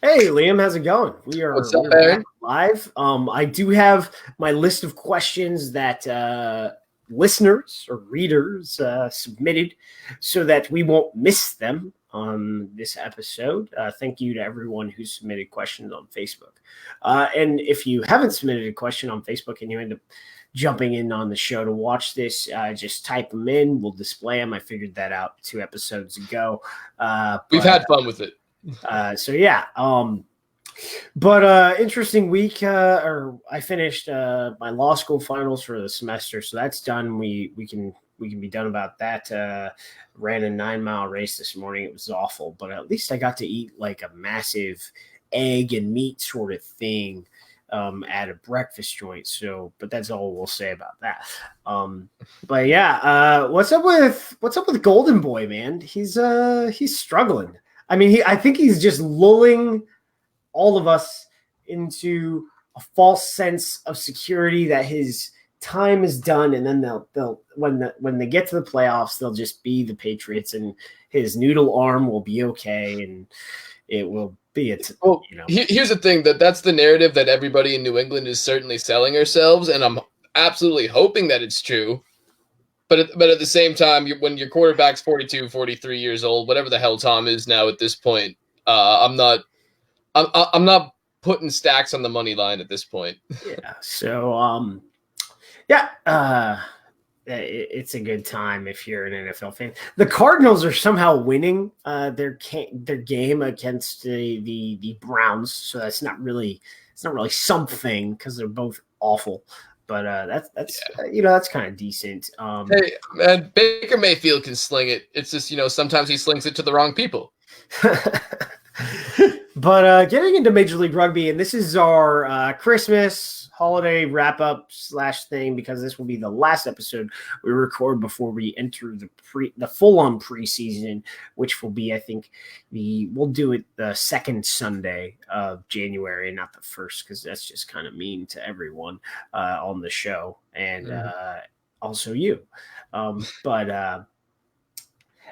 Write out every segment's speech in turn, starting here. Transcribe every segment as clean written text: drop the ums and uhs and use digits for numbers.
Hey, Liam, how's it going? What's up, We are back Aaron? live. I do have my list of questions that listeners or readers submitted, so that we won't miss them on this episode. Thank you to everyone who submitted questions on Facebook. And if you haven't submitted a question on Facebook and you end up jumping in on the show to watch this, just type them in. We'll display them. I figured that out 2 episodes ago. We've But had fun with it. so yeah. But interesting week. Or I finished my law school finals for the semester, so that's done. We can be done about that. Ran a 9 mile race this morning. It was awful, but at least I got to eat like a massive egg and meat sort of thing at a breakfast joint. So, but that's all we'll say about that. But yeah, what's up with Golden Boy, man? He's struggling. I mean, I think he's just lulling all of us into a false sense of security that his time is done, and then they'll when they get to the playoffs, they'll just be the Patriots, and his noodle arm will be okay, and it will be Well, here's the thing, that's the narrative that everybody in New England is certainly selling ourselves, and I'm absolutely hoping that it's true. But at the same time, when your quarterback's 42, 43 years old, whatever the hell Tom is now at this point, I'm not putting stacks on the money line at this point. Yeah. So yeah, it's a good time if you're an NFL fan. The Cardinals are somehow winning their game against the Browns, so that's not really something, because they're both awful. But that's kind of decent. Hey, man, Baker Mayfield can sling it. It's just, sometimes he slings it to the wrong people. But getting into Major League Rugby, and this is our Christmas holiday wrap-up / thing, because this will be the last episode we record before we enter the full-on preseason, which will be, I think, we'll do it the second Sunday of January, not the first, because that's just kind of mean to everyone on the show, and also you.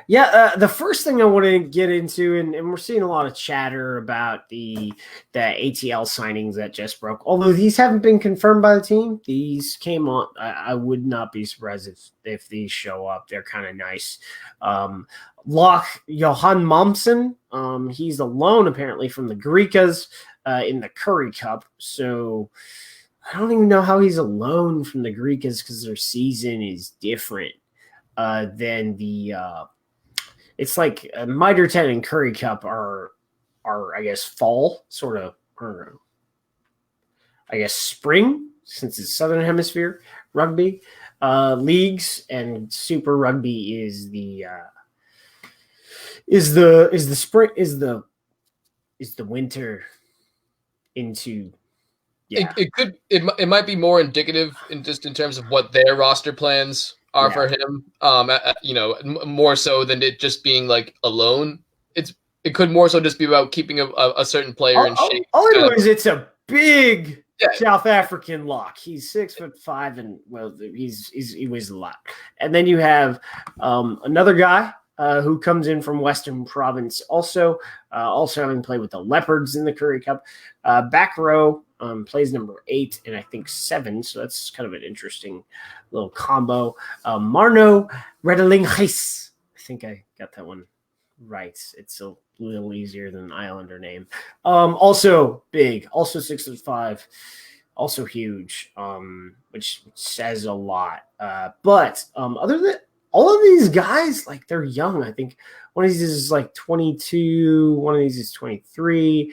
Yeah, the first thing I want to get into, and we're seeing a lot of chatter about the ATL signings that just broke. Although these haven't been confirmed by the team, these came on. I would not be surprised if these show up. They're kind of nice. Locke Johan Momsen, he's a loan apparently from the Grikas in the Curry Cup. So I don't even know how he's a loan from the Grikas, because their season is different than the. It's like Mitre 10 and Curry Cup are I guess fall sort of, or I guess spring, since it's Southern Hemisphere rugby leagues, and Super Rugby is the spring, is the winter into. Yeah. It might be more indicative in terms of what their roster plans are for him. More so than it just being like a loan. It could more so just be about keeping a certain player in shape. All I know is it's a big South African lock. He's 6'5", and he weighs a lot. And then you have another guy who comes in from Western Province, also having played with the Leopards in the Curry Cup. Back row. Plays number 8 and I think 7, so that's kind of an interesting little combo. Marno Redelinghuis. I think I got that one right. It's a little easier than an Islander name. Also big, also 6'5", also huge, which says a lot. But other than all of these guys, like, they're young. I think one of these is like 22. One of these is 23.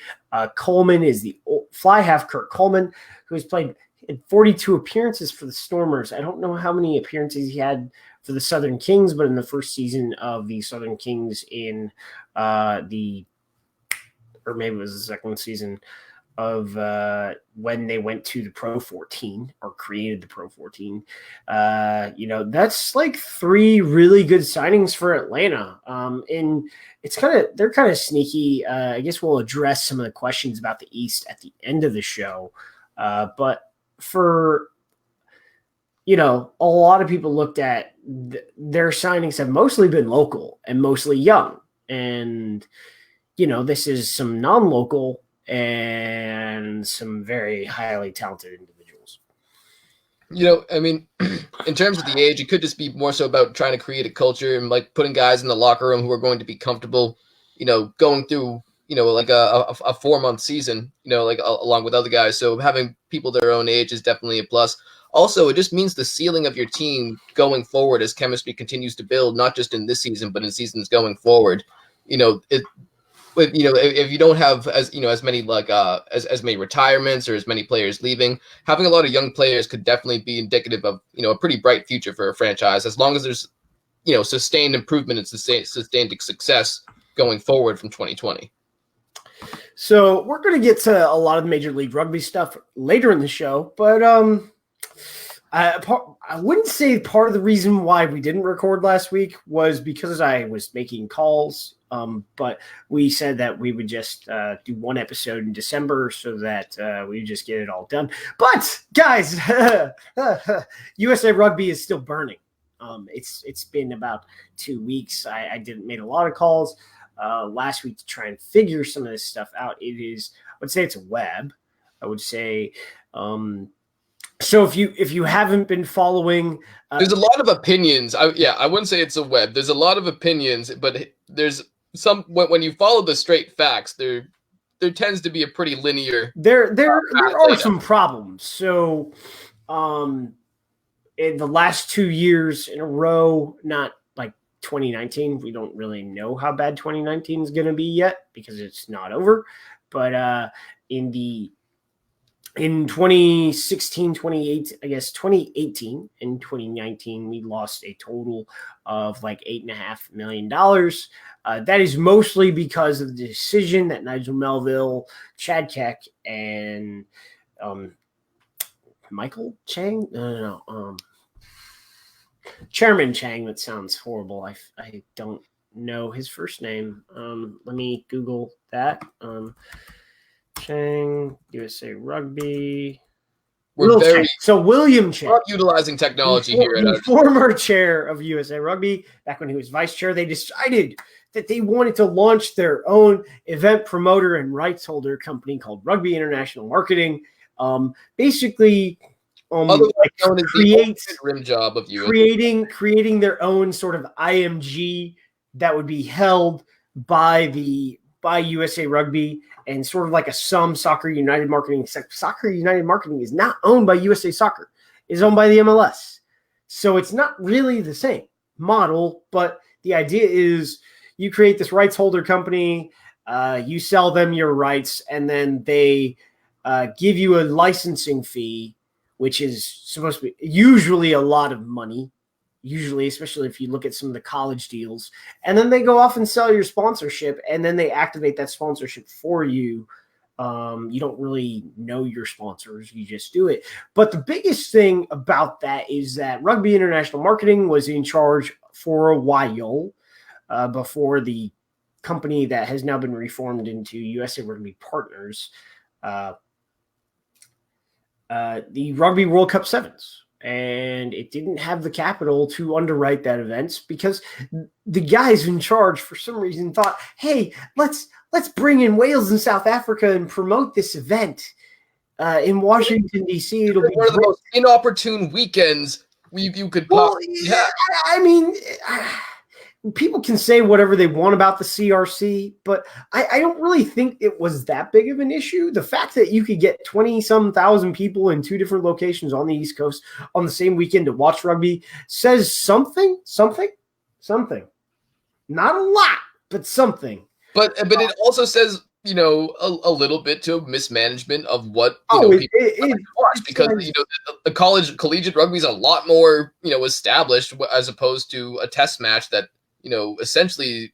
Coleman is the fly half, Kurt Coleman, who has played in 42 appearances for the Stormers. I don't know how many appearances he had for the Southern Kings, but in the first season of the Southern Kings in or maybe it was the second season of when they went to the Pro 14 or created the Pro 14. That's like 3 really good signings for Atlanta. And they're kind of sneaky. I guess we'll address some of the questions about the East at the end of the show. But for, a lot of people looked at their signings have mostly been local and mostly young. And, this is some non-local and some very highly talented individuals. I mean, in terms of the age, it could just be more so about trying to create a culture and like putting guys in the locker room who are going to be comfortable, going through, like a 4-month season, like along with other guys. So having people their own age is definitely a plus. Also, it just means the ceiling of your team going forward as chemistry continues to build, not just in this season, but in seasons going forward. If you don't have as many like as many retirements or as many players leaving, having a lot of young players could definitely be indicative of a pretty bright future for a franchise, as long as there's sustained improvement and sustained success going forward from 2020. So we're going to get to a lot of Major League Rugby stuff later in the show, but I wouldn't say part of the reason why we didn't record last week was because I was making calls, but we said that we would just do one episode in December so that we just get it all done. But guys, USA Rugby is still burning. It's been about 2 weeks. I made a lot of calls last week to try and figure some of this stuff out. I would say it's a web. I would say. So if you haven't been following, there's a lot of opinions. I wouldn't say it's a web. There's a lot of opinions, but there's some when you follow the straight facts, there tends to be a pretty linear. There are some problems. So, in the last 2 years in a row, not like 2019, we don't really know how bad 2019 is going to be yet because it's not over. But in 2016, 2018, and 2019, we lost a total of like $8.5 million. That is mostly because of the decision that Nigel Melville, Chad Keck, and Michael Chang? No. Chairman Chang, that sounds horrible. I don't know his first name. Let me Google that. Chang, USA Rugby. William Chang. We're utilizing technology here. The former chair of USA Rugby, back when he was vice chair, they decided that they wanted to launch their own event promoter and rights holder company called Rugby International Marketing. Basically, rim job of creating their own sort of IMG that would be held by USA Rugby and sort of like a Soccer United Marketing. Soccer United Marketing is not owned by USA Soccer; it's owned by the MLS. So it's not really the same model, but the idea is you create this rights holder company, you sell them your rights, and then they give you a licensing fee, which is supposed to be usually a lot of money, especially if you look at some of the college deals. And then they go off and sell your sponsorship, and then they activate that sponsorship for you. You don't really know your sponsors. You just do it. But the biggest thing about that is that Rugby International Marketing was in charge for a while before the company that has now been reformed into USA Rugby Partners, the Rugby World Cup Sevens. And it didn't have the capital to underwrite that event because the guys in charge, for some reason, thought, "Hey, let's bring in Wales and South Africa and promote this event in Washington D.C. It'll be one of the most inopportune weekends you could possibly have." I mean, people can say whatever they want about the CRC, but I don't really think it was that big of an issue. The fact that you could get 20-some thousand people in 2 different locations on the East Coast on the same weekend to watch rugby says something. Not a lot, but something. But it also says, a little bit to mismanagement of what people watch, because the collegiate rugby is a lot more established as opposed to a test match that essentially,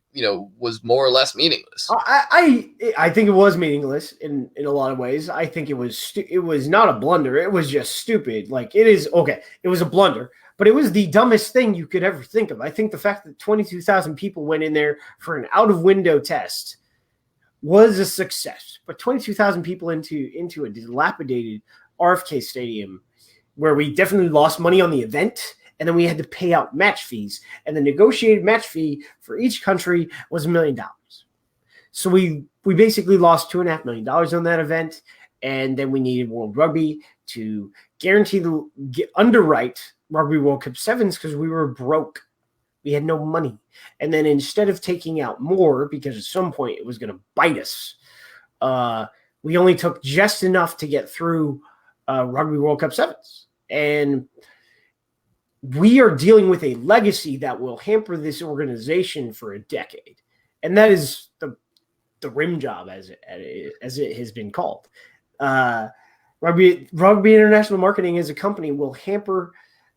was more or less meaningless. I think it was meaningless in a lot of ways. I think it was not a blunder. It was just stupid. Like, it is okay. It was a blunder, but it was the dumbest thing you could ever think of. I think the fact that 22,000 people went in there for an out of window test was a success, but 22,000 people into a dilapidated RFK stadium where we definitely lost money on the event. And then we had to pay out match fees. And the negotiated match fee for each country was $1 million. So we basically lost $2.5 million on that event. And then we needed World Rugby to guarantee underwrite Rugby World Cup sevens because we were broke. We had no money. And then instead of taking out more, because at some point it was going to bite us, we only took just enough to get through Rugby World Cup sevens. And we are dealing with a legacy that will hamper this organization for a decade. And that is the rim job, as it has been called. Rugby International Marketing as a company will hamper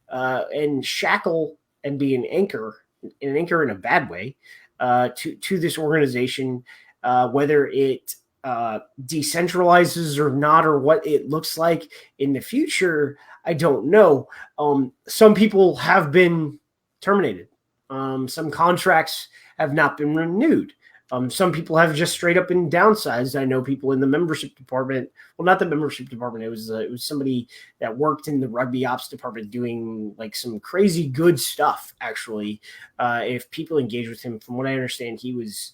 and shackle and be an anchor in a bad way to this organization, whether it decentralizes or not, or what it looks like in the future. I don't know. Some people have been terminated. Some contracts have not been renewed. Some people have just straight up been downsized. I know people in the membership department. Well, not the membership department. It was somebody that worked in the rugby ops department doing like some crazy good stuff. Actually, if people engage with him, from what I understand, he was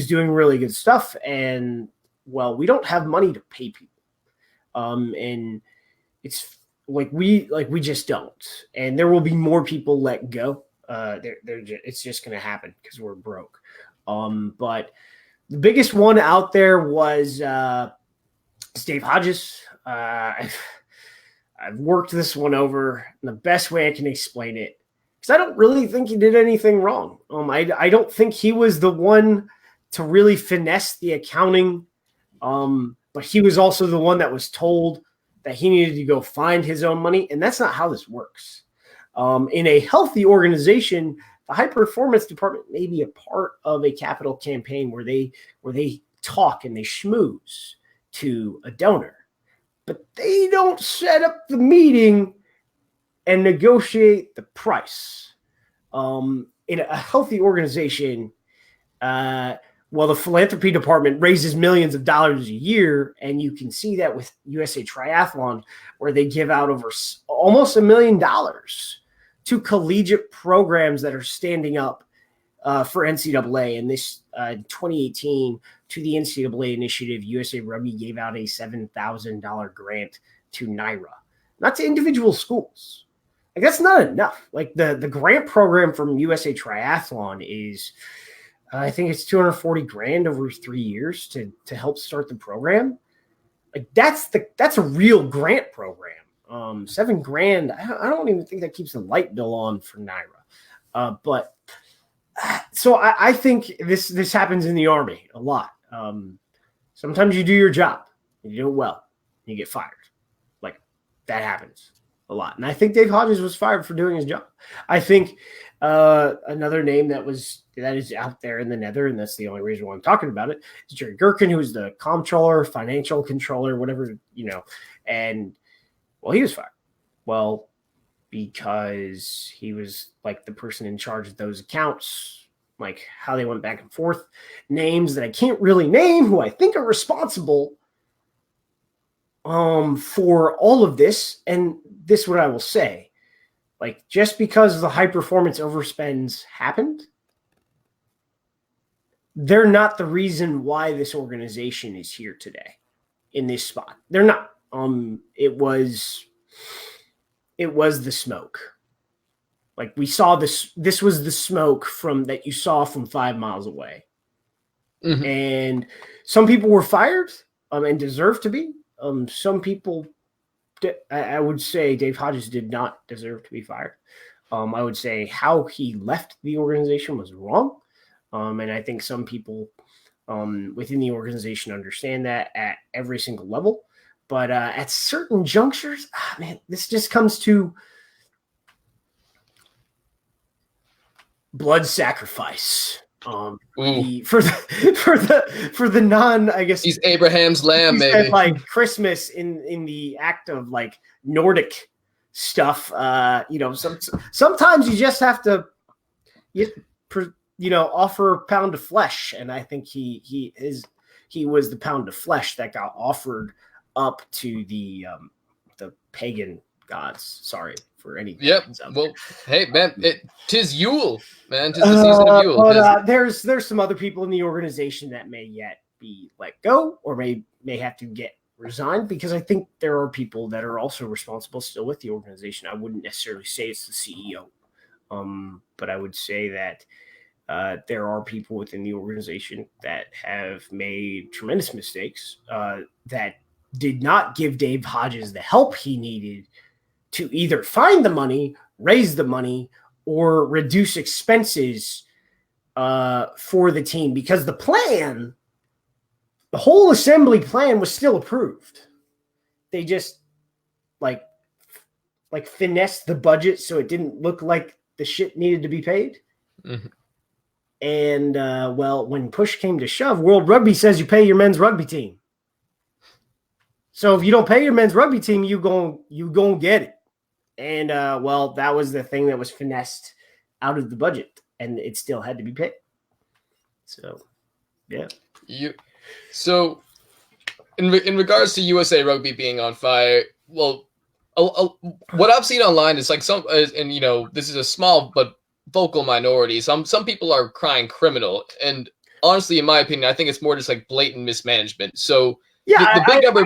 doing really good stuff. And well, we don't have money to pay people, and it's we just don't. And there will be more people let go. It's just going to happen because we're broke. But the biggest one out there was Dave Hodges. I've worked this one over in the best way I can explain it, because I don't really think he did anything wrong. I don't think he was the one to really finesse the accounting, but he was also the one that was told that he needed to go find his own money, and that's not how this works. In a healthy organization, the high performance department may be a part of a capital campaign where they talk and they schmooze to a donor, but they don't set up the meeting and negotiate the price. In a healthy organization, the philanthropy department raises millions of dollars a year, and you can see that with USA Triathlon, where they give out over almost $1 million to collegiate programs that are standing up for NCAA. And this 2018, to the NCAA initiative, USA Rugby gave out a $7,000 grant to NIRA, not to individual schools. Like, that's not enough. Like the grant program from USA Triathlon is, I think it's $240,000 over 3 years to help start the program. Like that's a real grant program. $7,000. I don't even think that keeps the light bill on for NIRA. But so I think this happens in the Army a lot. Sometimes you do your job, and you do it well, and you get fired. Like, that happens a lot. And I think Dave Hodges was fired for doing his job. I think another name that is out there in the nether, and that's the only reason why I'm talking about it, is Jerry Gherkin, who's the comptroller, financial controller, whatever, and well, he was fired. Well, because he was like the person in charge of those accounts, like how they went back and forth, names that I can't really name, who I think are responsible for all of this. And this is what I will say. Like, just because the high performance overspends happened, they're not the reason why this organization is here today in this spot. They're not. It was the smoke. Like, we saw this was the smoke that you saw from 5 miles away. Mm-hmm. And some people were fired and deserved to be. Some people, I would say Dave Hodges did not deserve to be fired. I would say how he left the organization was wrong. And I think some people within the organization understand that at every single level. But at certain junctures, man, this just comes to blood sacrifice. For the non, I guess he's Abraham's lamb, maybe like Christmas in the act of like Nordic stuff. Sometimes you just have to, offer a pound of flesh, and I think he was the pound of flesh that got offered up to the pagan gods. Sorry for any. Yep. Well, hey, man, tis Yule, man. Tis the season of Yule. But there's some other people in the organization that may yet be let go or may have to get resigned, because I think there are people that are also responsible still with the organization. I wouldn't necessarily say it's the CEO, but I would say that there are people within the organization that have made tremendous mistakes that did not give Dave Hodges the help he needed to either find the money, raise the money, or reduce expenses for the team, because the whole assembly plan was still approved. They just like finessed the budget so it didn't look like the shit needed to be paid. Mm-hmm. And well, when push came to shove, World Rugby says you pay your men's rugby team. So if you don't pay your men's rugby team, you gon' get it. And well, that was the thing that was finessed out of the budget, and it still had to be paid. So, yeah. So, in regards to USA Rugby being on fire, well, what I've seen online is like and this is a small but vocal minority. Some people are crying criminal, and honestly, in my opinion, I think it's more just like blatant mismanagement. So. Yeah, the big number.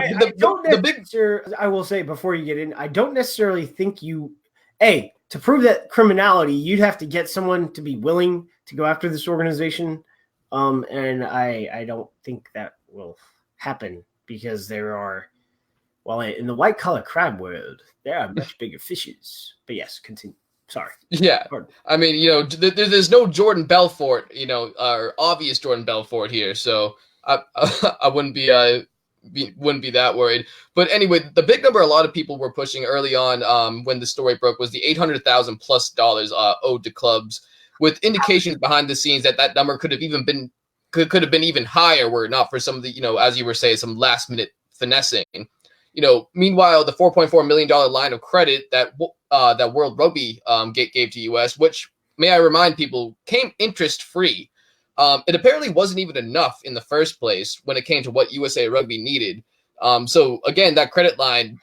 I will say before you get in, I don't necessarily think to prove that criminality, you'd have to get someone to be willing to go after this organization, and I don't think that will happen, because there are, well, in the white collar crime world, there are much bigger fishes. But yes, continue. Sorry. Yeah, I mean, there's no Jordan Belfort, or obvious Jordan Belfort here, so I wouldn't be that worried. But anyway, the big number a lot of people were pushing early on when the story broke was the $800,000+ owed to clubs, with indications behind the scenes that number could have been even higher were it not for some of the, as you were saying, some last minute finessing. Meanwhile, the $4.4 million line of credit that World Rugby gave to US, which, may I remind people, came interest free. It apparently wasn't even enough in the first place when it came to what USA Rugby needed. So again, that credit line,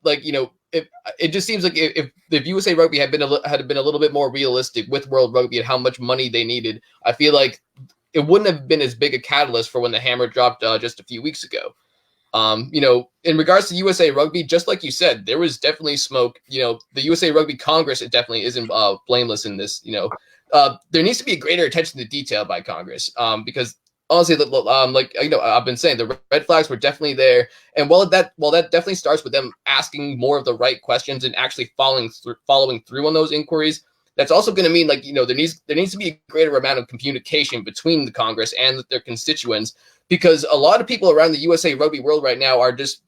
it just seems like if USA Rugby had been a little bit more realistic with World Rugby and how much money they needed, I feel like it wouldn't have been as big a catalyst for when the hammer dropped just a few weeks ago. In regards to USA Rugby, just like you said, there was definitely smoke. The USA Rugby Congress, it definitely isn't blameless in this. There needs to be a greater attention to detail by Congress, because honestly, I've been saying, the red flags were definitely there. And while that definitely starts with them asking more of the right questions and actually following through on those inquiries, that's also going to mean there needs to be a greater amount of communication between the Congress and their constituents, because a lot of people around the USA Rugby world right now are just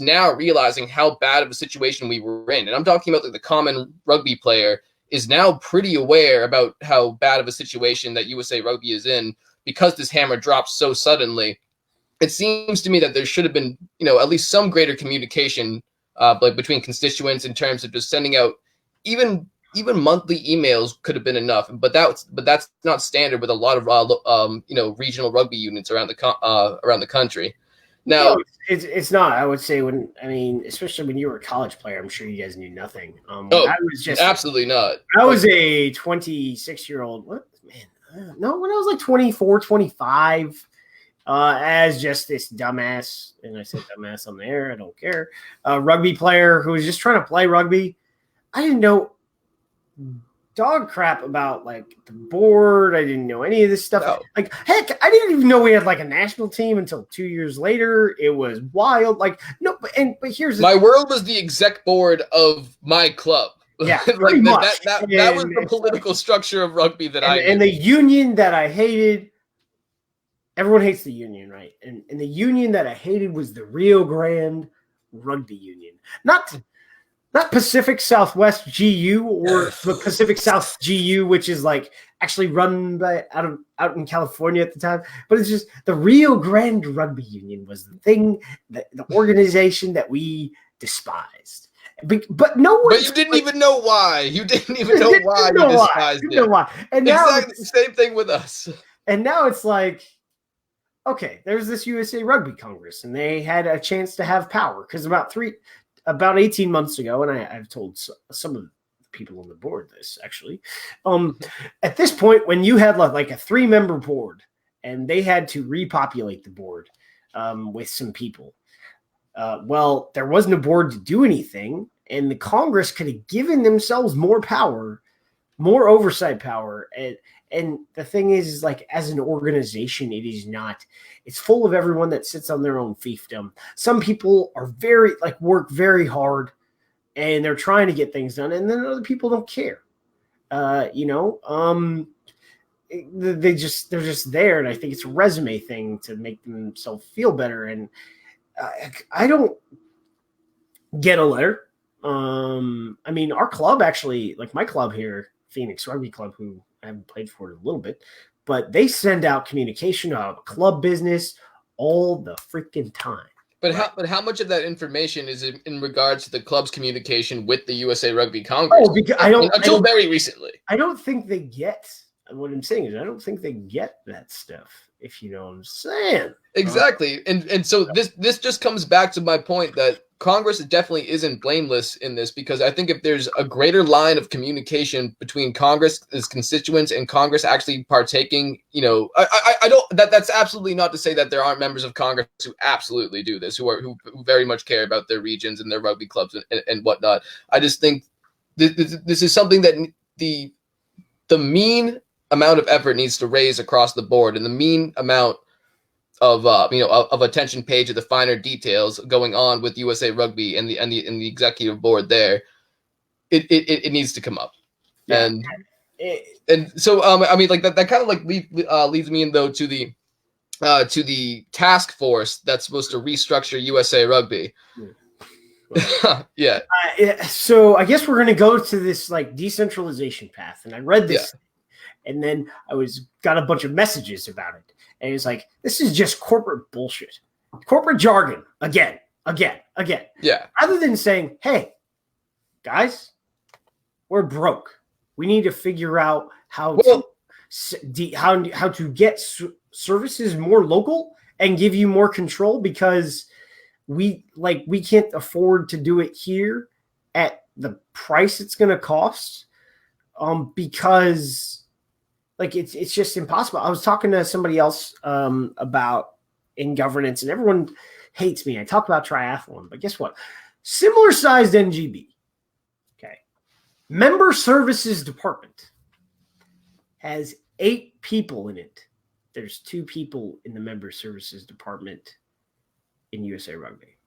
now realizing how bad of a situation we were in. And I'm talking about the common rugby player is now pretty aware about how bad of a situation that USA Rugby is in, because this hammer dropped so suddenly. It seems to me that there should have been, at least some greater communication between constituents in terms of just sending out even monthly emails could have been enough. But that's not standard with a lot of regional rugby units around the country. Now, it's not. I would say especially when you were a college player, I'm sure you guys knew nothing. I was just absolutely not. I was a 26-year-old. What, man? No, when I was like 24, 25, as just this dumbass, and I said dumbass on the air, I don't care, rugby player who was just trying to play rugby. I didn't know dog crap about the board. I didn't know any of this stuff. No. Heck, I didn't even know we had a national team until 2 years later. It was wild. But here's my world was the exec board of my club. Yeah, that was the political structure of rugby and the union that I hated. Everyone hates the union, right? And the union that I hated was the Rio Grande Rugby Union, not Pacific Southwest GU or the Pacific South GU, which is actually run by out in California at the time. But it's just the Rio Grande Rugby Union was the thing, the organization that we despised. But no one. But you didn't even know why. You didn't even know why you despised it. You know why. And now exactly the same thing with us. And now it's okay, there's this USA Rugby Congress, and they had a chance to have power because about about 18 months ago, and I've told some of the people on the board this actually. At this point, when you had like a 3-member board and they had to repopulate the board with some people, well, there wasn't a board to do anything, and the Congress could have given themselves more power, more oversight power. And the thing is like, as an organization, it is not. It's full of everyone that sits on their own fiefdom. Some people are work very hard, and they're trying to get things done, and then other people don't care. They're just there, and I think it's a resume thing to make themselves feel better. And I don't get a letter. I mean, our club actually, like my club here, Phoenix Rugby Club, who I haven't played for it a little bit, but they send out communication about club business all the freaking time. But how much of that information is in regards to the club's communication with the USA Rugby Congress? Oh, because very recently. I don't think they get. What I'm saying is, I don't think they get that stuff. If you know what I'm saying. Exactly, and so this just comes back to my point that Congress definitely isn't blameless in this, because I think if there's a greater line of communication between Congress's constituents and Congress actually partaking, I don't. That's absolutely not to say that there aren't members of Congress who absolutely do this, who very much care about their regions and their rugby clubs and whatnot. I just think this is something that the mean amount of effort needs to raise across the board, and the mean amount of attention paid to the finer details going on with USA Rugby and the executive board there, it needs to come up. Yeah. And so I mean, like that kind of like leads me in though to the task force that's supposed to restructure USA Rugby. Yeah. So I guess we're going to go to this like decentralization path, and I read this. Yeah. And then got a bunch of messages about it. And it's like, this is just corporate bullshit. Corporate jargon. Again. Yeah. Rather than saying, hey, guys, we're broke. We need to figure out how to get services more local and give you more control, because we can't afford to do it here at the price it's going to cost. Because it's just impossible. I was talking to somebody else about in governance, and everyone hates me. I talk about triathlon, but guess what? Similar sized NGB. Okay. Member Services Department has 8 people in it. There's 2 people in the Member Services Department in USA Rugby.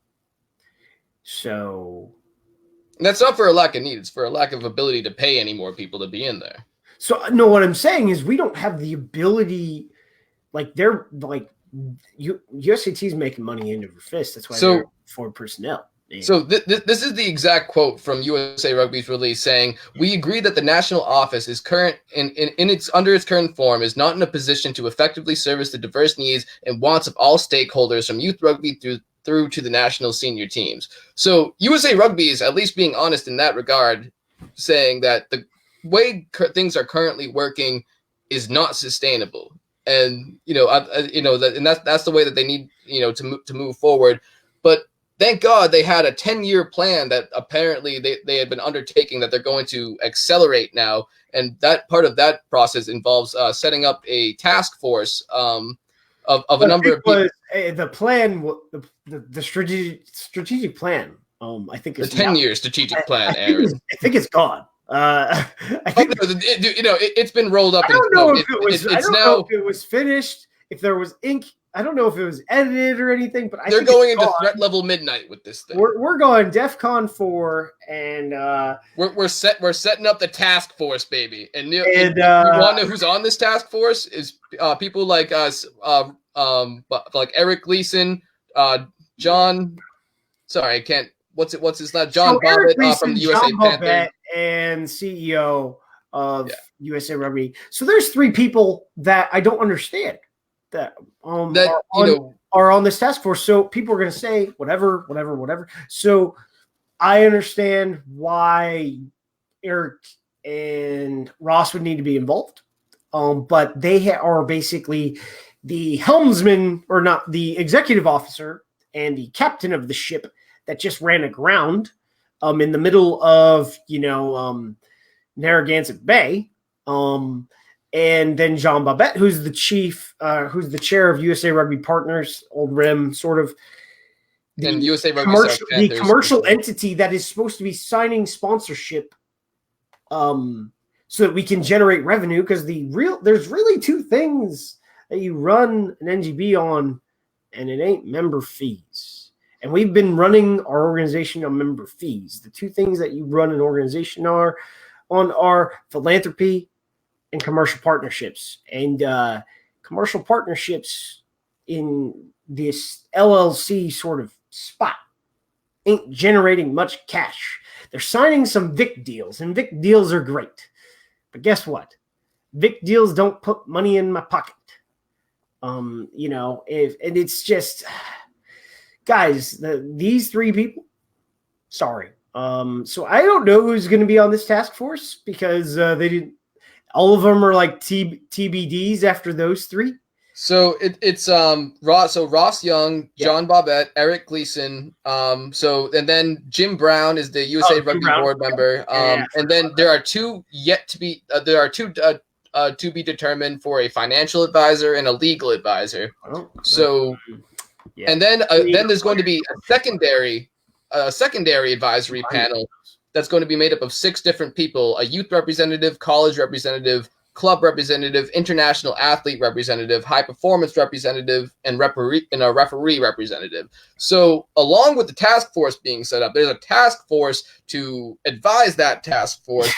So that's not for a lack of need. It's for a lack of ability to pay any more people to be in there. So no, what I'm saying is we don't have the ability, USAT's making hand over fist. That's why they're for personnel. So this is the exact quote from USA Rugby's release saying, "We agree that the national office is under its current form is not in a position to effectively service the diverse needs and wants of all stakeholders from youth rugby through to the national senior teams." So USA Rugby is at least being honest in that regard, saying that the way things are currently working is not sustainable, and that's the way that they need to move forward. But thank God they had a 10-year plan that apparently they had been undertaking that they're going to accelerate now, and that part of that process involves setting up a task force of a number of people. The plan, the strategic plan. I think the 10-year strategic plan. I think it's gone. I think it's been rolled up. I don't know if it was finished. If there was ink, I don't know if it was edited or anything. But they're going into threat level midnight with this thing. We're going DEFCON 4, and we're setting up the task force, baby. And you want to know who's on this task force? Is people like us, like Eric Gleason, John. Sorry, I can't. What's his name? John Bobbitt from the USA Panther. And CEO of USA Rugby. So there's 3 people that I don't understand that are on this task force. So people are going to say whatever. So I understand why Eric and Ross would need to be involved. But they are basically the helmsman, or not the executive officer, and the captain of the ship that just ran aground in the middle of, Narragansett Bay. And then Jean Babette, who's the chair of USA Rugby Partners, old Rim, sort of and USA Rugby the commercial entity that is supposed to be signing sponsorship, so that we can generate revenue. Because there's really two things that you run an NGB on, and it ain't member fees. And we've been running our organization on member fees. The two things that you run an organization are philanthropy and commercial partnerships. And commercial partnerships in this LLC sort of spot ain't generating much cash. They're signing some Vic deals, and Vic deals are great. But guess what? Vic deals don't put money in my pocket. And it's just, guys, these three people, sorry. So I don't know who's going to be on this task force, because they didn't. All of them are like TBDs after those three. So it's Ross Young, John Bobette, Eric Gleason. And then Jim Brown is the USA Rugby board member. And then there are two to be determined for a financial advisor and a legal advisor. And then there's going to be a secondary advisory panel that's going to be made up of 6 different people: a youth representative, college representative, club representative, international athlete representative, high performance representative, and a referee representative. So along with the task force being set up, there's a task force to advise that task force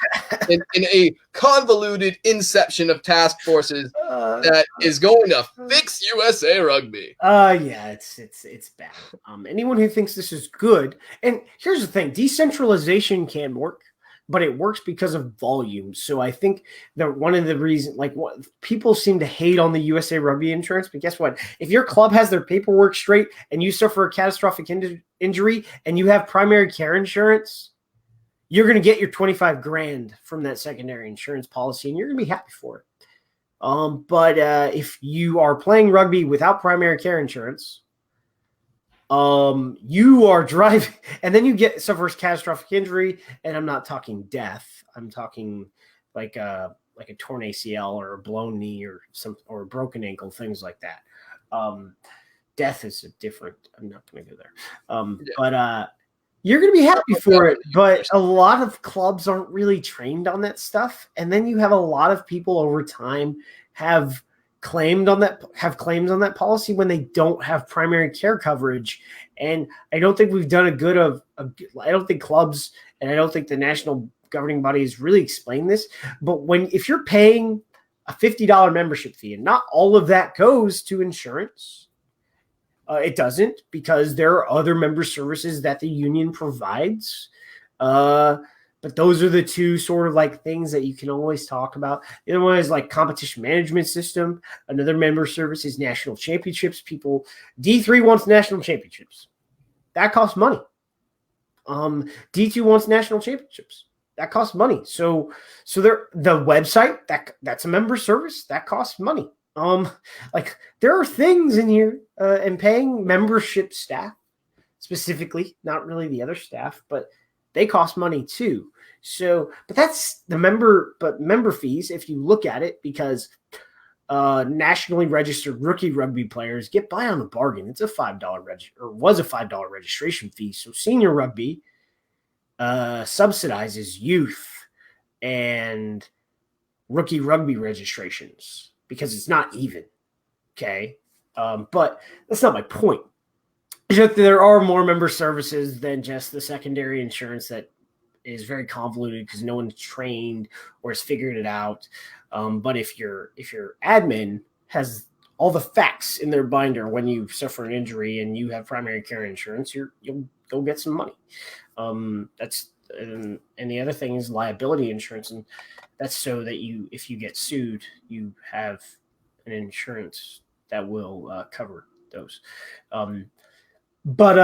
in a convoluted inception of task forces that is going to fix USA Rugby. Yeah, it's bad. Anyone who thinks this is good, and here's the thing: decentralization can work, but it works because of volume. So I think that one of the reasons, what people seem to hate on the USA Rugby insurance, but guess what? If your club has their paperwork straight and you suffer a catastrophic injury and you have primary care insurance, you're going to get your $25,000 from that secondary insurance policy, and you're going to be happy for it. But if you are playing rugby without primary care insurance, you are driving, and then you suffer a catastrophic injury, and I'm not talking death. I'm talking like a torn ACL or a blown knee or a broken ankle, things like that. Death is different. I'm not going to go there. But you're going to be happy for it. But a lot of clubs aren't really trained on that stuff, and then you have a lot of people over time have claims on that policy when they don't have primary care coverage. And I don't think we've done I don't think clubs, and I don't think the national governing body has really explained this, but if you're paying a $50 membership fee, and not all of that goes to insurance, it doesn't, because there are other member services that the union provides. But those are the two sort of things that you can always talk about. The other one is competition management system. Another member service is national championships. D3 wants national championships. That costs money. D2 wants national championships. That costs money. So the website, that's a member service. That costs money. There are things in here, and paying membership staff specifically, not really the other staff, but they cost money too. So, but that's member fees, if you look at it, because nationally registered rookie rugby players get by on the bargain. It's a was a $5 registration fee. So senior rugby subsidizes youth and rookie rugby registrations because it's not even. Okay. But that's not my point. There are more member services than just the secondary insurance that is very convoluted because no one's trained or has figured it out. But if your admin has all the facts in their binder when you suffer an injury and you have primary care insurance, you'll go get some money. And the other thing is liability insurance, and that's so that if you get sued, you have an insurance that will cover those. But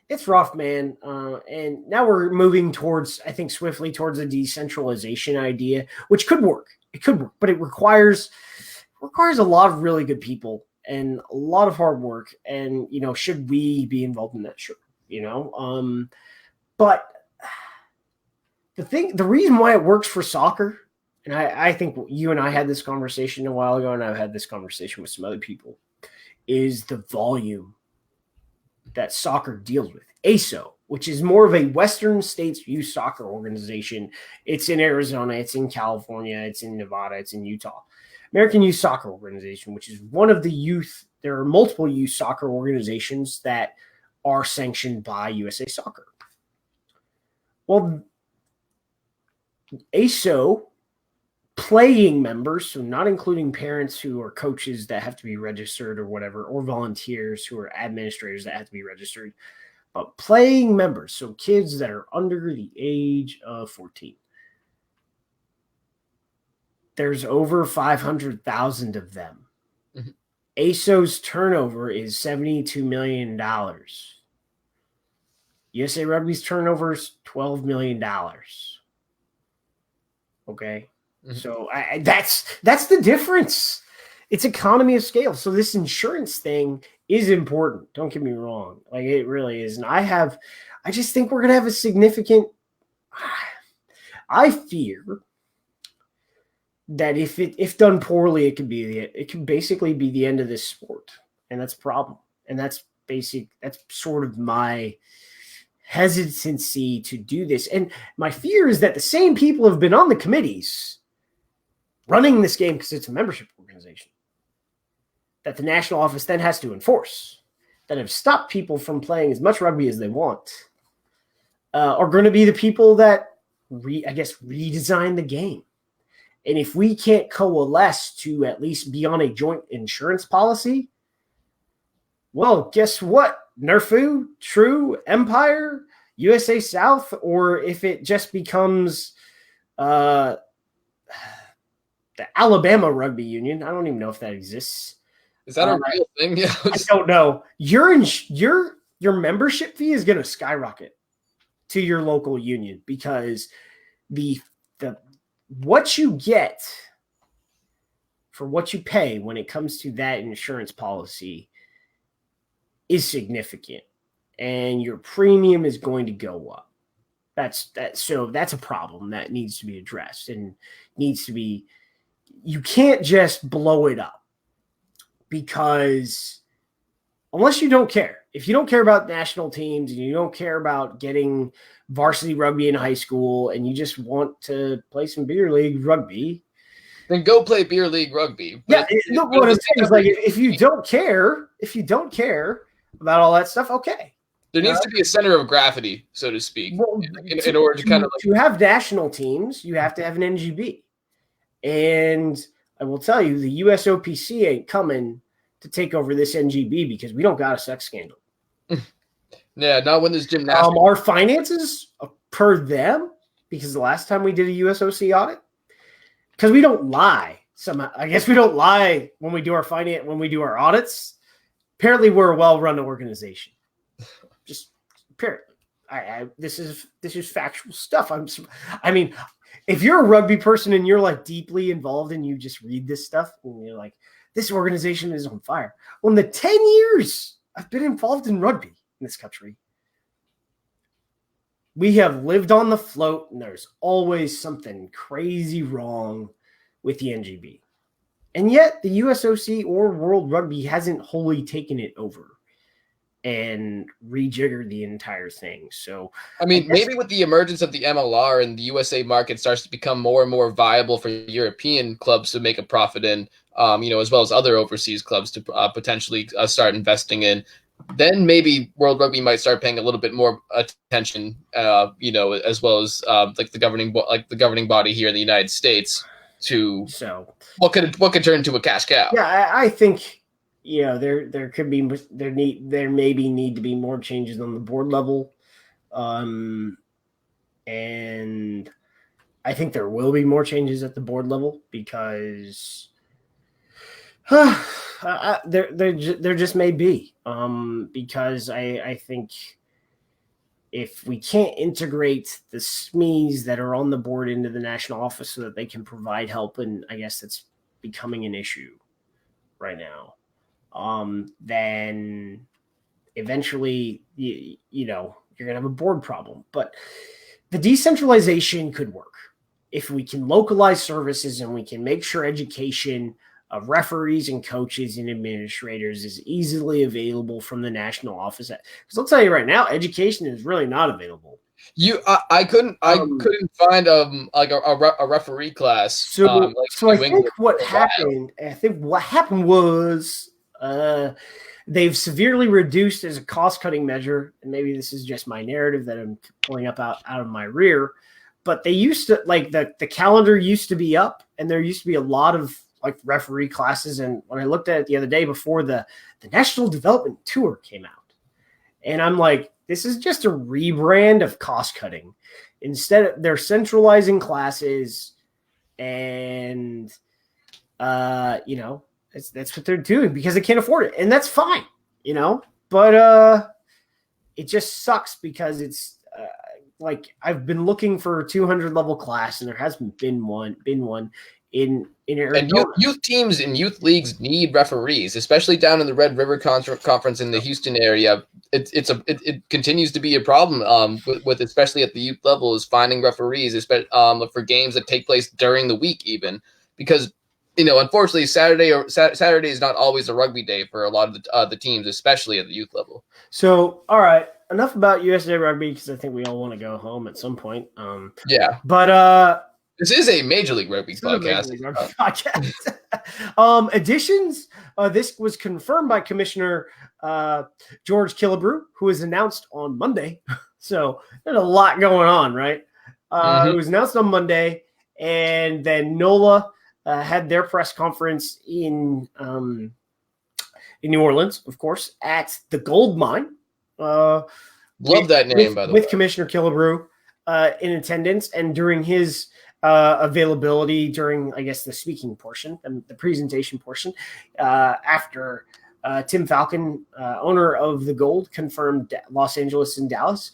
it's rough, man. And now we're moving swiftly towards a decentralization idea, which could work. It could work, but it requires a lot of really good people. and a lot of hard work. And, should we be involved in that? Sure. But the reason why it works for soccer, and I think you and I had this conversation a while ago, and I've had this conversation with some other people, is the volume that soccer deals with. ASO, which is more of a Western States youth soccer organization. It's in Arizona, it's in California, it's in Nevada, it's in Utah. American Youth Soccer Organization, which is one of the youth, there are multiple youth soccer organizations that are sanctioned by USA Soccer. Well, ASO playing members, so not including parents who are coaches that have to be registered or whatever, or volunteers who are administrators that have to be registered, but playing members, so kids that are under the age of 14. There's over 500,000 of them. Mm-hmm. ASO's turnover is $72 million. USA Rugby's turnover is $12 million. Okay. Mm-hmm. So that's the difference. It's economy of scale. So this insurance thing is important. Don't get me wrong. Like, it really is. And I just think we're going to have a significant, I fear that if done poorly, it can basically be the end of this sport. And that's a problem. And that's sort of my hesitancy to do this. And my fear is that the same people have been on the committees running this game, because it's a membership organization, that the national office then has to enforce, that have stopped people from playing as much rugby as they want, are going to be the people that redesign the game. And if we can't coalesce to at least be on a joint insurance policy, well, guess what? NERFU, True, Empire, USA South, or if it just becomes the Alabama Rugby Union. I don't even know if that exists. Is that a real thing? Yeah. I don't know. Your membership fee is going to skyrocket to your local union, because the what you get for what you pay when it comes to that insurance policy is significant, and your premium is going to go up. So that's a problem that needs to be addressed, and you can't just blow it up, because unless you don't care, if you don't care about national teams and you don't care about getting varsity rugby in high school, and you just want to play some beer league rugby, then go play beer league rugby. Yeah, what I'm saying is, like, if you don't care about all that stuff, okay. There needs to be a center of gravity, so to speak, in order to kind of to have national teams, you have to have an NGB. And I will tell you, the USOPC ain't coming to take over this NGB, because we don't got a sex scandal. Yeah, not when there's gymnastics. Our finances per them, because the last time we did a USOC audit, because we don't lie. Somehow, I guess we don't lie when we do our audits. Apparently, we're a well-run organization. Just apparently, this is factual stuff. I mean, if you're a rugby person and you're like deeply involved and you just read this stuff and you're like, this organization is on fire. Well, in the 10 years I've been involved in rugby in this country, we have lived on the float, and there's always something crazy wrong with the NGB. And yet the USOC or World Rugby hasn't wholly taken it over and rejiggered the entire thing. So, I mean, maybe with the emergence of the MLR and the USA market starts to become more and more viable for European clubs to make a profit in, as well as other overseas clubs to potentially start investing in, then maybe World Rugby might start paying a little bit more attention, as well as like the governing body here in the United States, to what could turn into a cash cow. Yeah, I think there maybe need to be more changes on the board level, and I think there will be more changes at the board level, because there just may be, because I think if we can't integrate the SMEs that are on the board into the national office so that they can provide help, and I guess that's becoming an issue right now. then eventually, you know, you're going to have a board problem. But the decentralization could work if we can localize services and we can make sure education of referees and coaches and administrators is easily available from the national office. Because I'll tell you right now, education is really not available. I couldn't find like a referee class. So I think what happened was they've severely reduced as a cost-cutting measure, and maybe this is just my narrative that I'm pulling up out of my rear, but they used to, like, the calendar used to be up, and there used to be a lot of like referee classes. And when I looked at it the other day before the National Development Tour came out, and I'm like, this is just a rebrand of cost-cutting. Instead, they're centralizing classes, and you know, that's what they're doing because they can't afford it, and that's fine, you know. But it just sucks because it's like I've been looking for a 200 level class, and there hasn't been one in Arizona. And youth teams and youth leagues need referees, especially down in the Red River Conference in the Houston area. It continues to be a problem with especially at the youth level, is finding referees, especially for games that take place during the week, even because, you know, unfortunately Saturday is not always a rugby day for a lot of the teams, especially at the youth level. So, all right, enough about USA Rugby because I think we all want to go home at some point. Yeah, but this is a Major League Rugby podcast. Additions. This was confirmed by Commissioner George Killebrew, who was announced on Monday. So there's a lot going on, right? It was announced on Monday, and then NOLA had their press conference in New Orleans, of course, at the Gold Mine. Love that name, by the way. With Commissioner Killebrew in attendance, and during his availability during, I guess, the speaking portion and the presentation portion, after Tim Falcon, owner of the Gold, confirmed Los Angeles and Dallas.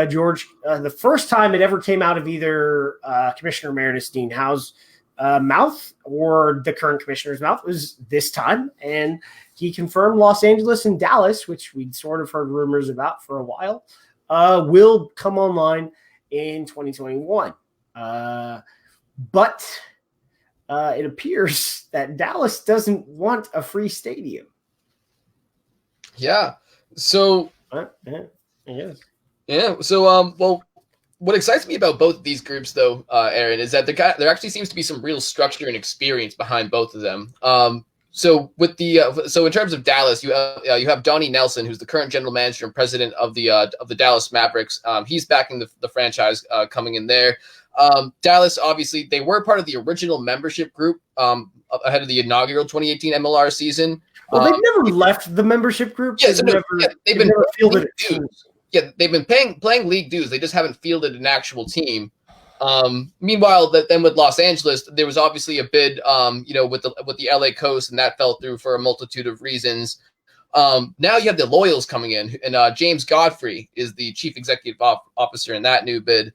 George, the first time it ever came out of either Commissioner Emeritus Dean Howe's mouth or the current commissioner's mouth was this time, and he confirmed Los Angeles and Dallas, which we'd sort of heard rumors about for a while, will come online in 2021. But it appears that Dallas doesn't want a free stadium. Yeah. So, yeah. So, well, what excites me about both of these groups, though, Aaron, is that there actually seems to be some real structure and experience behind both of them. So with so in terms of Dallas, you have Donnie Nelson, who's the current general manager and president of the Dallas Mavericks. He's backing the franchise coming in there. Dallas, obviously, they were part of the original membership group ahead of the inaugural 2018 MLR season. Well, they've never left the membership group. Yeah, they've been fielded dues. Yeah, they've been playing league dues. They just haven't fielded an actual team. Meanwhile, then with Los Angeles, there was obviously a bid, with the LA Coast, and that fell through for a multitude of reasons. Now you have the Loyals coming in, and James Godfrey is the chief executive officer in that new bid.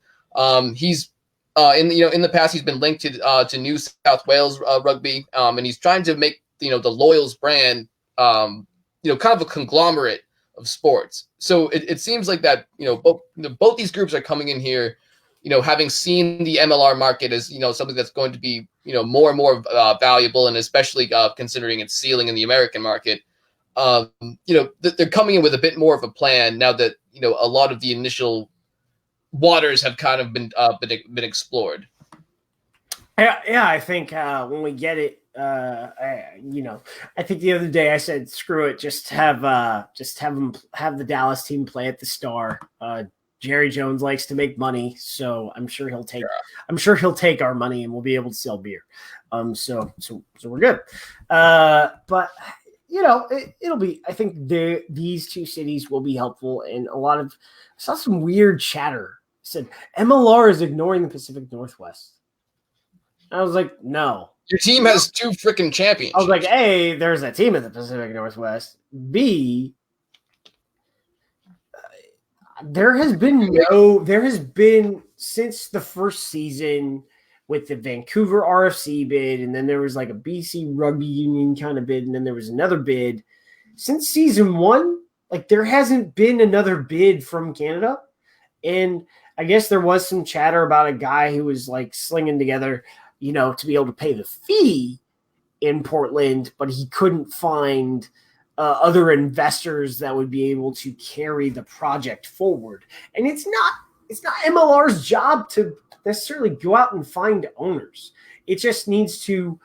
He's in the past, he's been linked to New South Wales rugby, and he's trying to make the Loyals brand kind of a conglomerate of sports. So it seems like that both these groups are coming in here, having seen the MLR market as something that's going to be more and more valuable, and especially considering its ceiling in the American market. They're coming in with a bit more of a plan now that a lot of the initial waters have kind of been explored. Yeah, I think when we get it, I think the other day I said, screw it, just have the Dallas team play at the Star. Jerry Jones likes to make money, so I'm sure he'll take our money, and we'll be able to sell beer. So we're good. But it'll be. I think these two cities will be helpful, and I saw some weird chatter. It said MLR is ignoring the Pacific Northwest. I was like, no. Your team has 2 freaking championships. I was like, A, there's a team in the Pacific Northwest. B, there has been since the first season with the Vancouver RFC bid, and then there was like a BC Rugby Union kind of bid, and then there was another bid since season 1, like there hasn't been another bid from Canada. And I guess there was some chatter about a guy who was like slinging together, to be able to pay the fee in Portland, but he couldn't find other investors that would be able to carry the project forward. And it's not MLR's job to necessarily go out and find owners. It just needs to,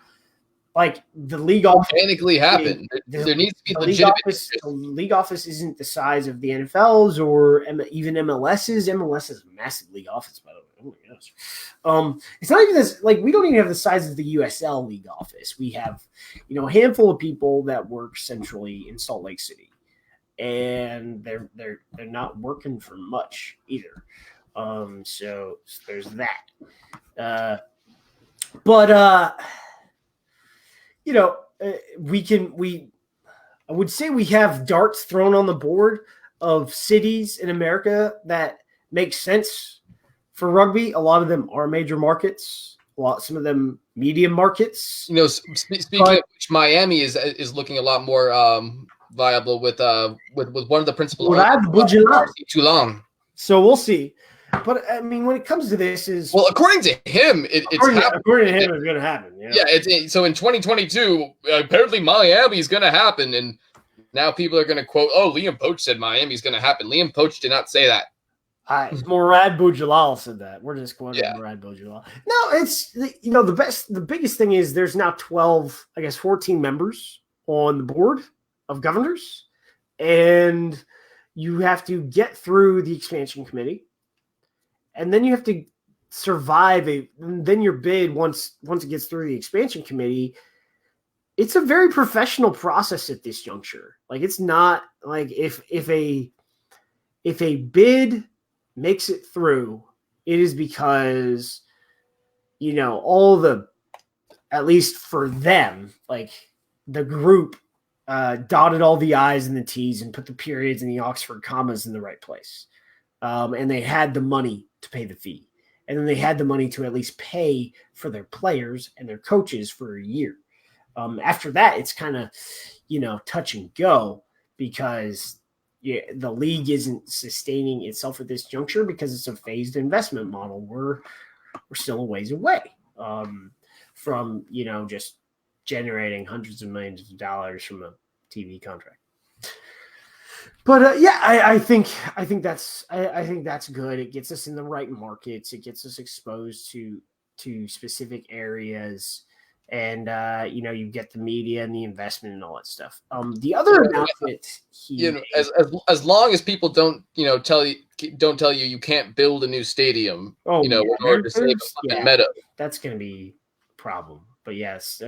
like, the league office organically happen. There needs to be legitimate. The league office isn't the size of the NFL's or even MLS's. MLS is a massive league office, by the way. Oh my gosh. It's not even this, like, we don't even have the size of the USL league office. We have, a handful of people that work centrally in Salt Lake City, and they're not working for much either. So there's that. I would say we have darts thrown on the board of cities in America that make sense for rugby. A lot of them are major markets. Some of them medium markets. Speaking of which, Miami is looking a lot more viable with one of the principal too long. So we'll see. But I mean, when it comes to this, according to him, it's according to him, it's going to happen. So in 2022, apparently Miami is going to happen, and now people are going to quote, "Oh, Liam Poach said Miami is going to happen." Liam Poach did not say that. Murad Boujalal said that. We're just quoting Murad Boujalal. No, it's the biggest thing is there's now 14 members on the board of governors, and you have to get through the expansion committee. And then you have to survive then your bid once it gets through the expansion committee. It's a very professional process at this juncture. Like, it's not like if a bid makes it through, it is because at least for them, like the group dotted all the I's and the T's and put the periods and the Oxford commas in the right place. And they had the money to pay the fee. And then they had the money to at least pay for their players and their coaches for a year. After that, it's kind of, touch and go because the league isn't sustaining itself at this juncture because it's a phased investment model. We're still a ways away from, just generating hundreds of millions of dollars from a TV contract. But I think that's good. It gets us in the right markets. It gets us exposed to specific areas, and you get the media and the investment and all that stuff. The other announcement, as long as people don't tell you you can't build a new stadium, in order to save a meta, that's going to be a problem. But yes,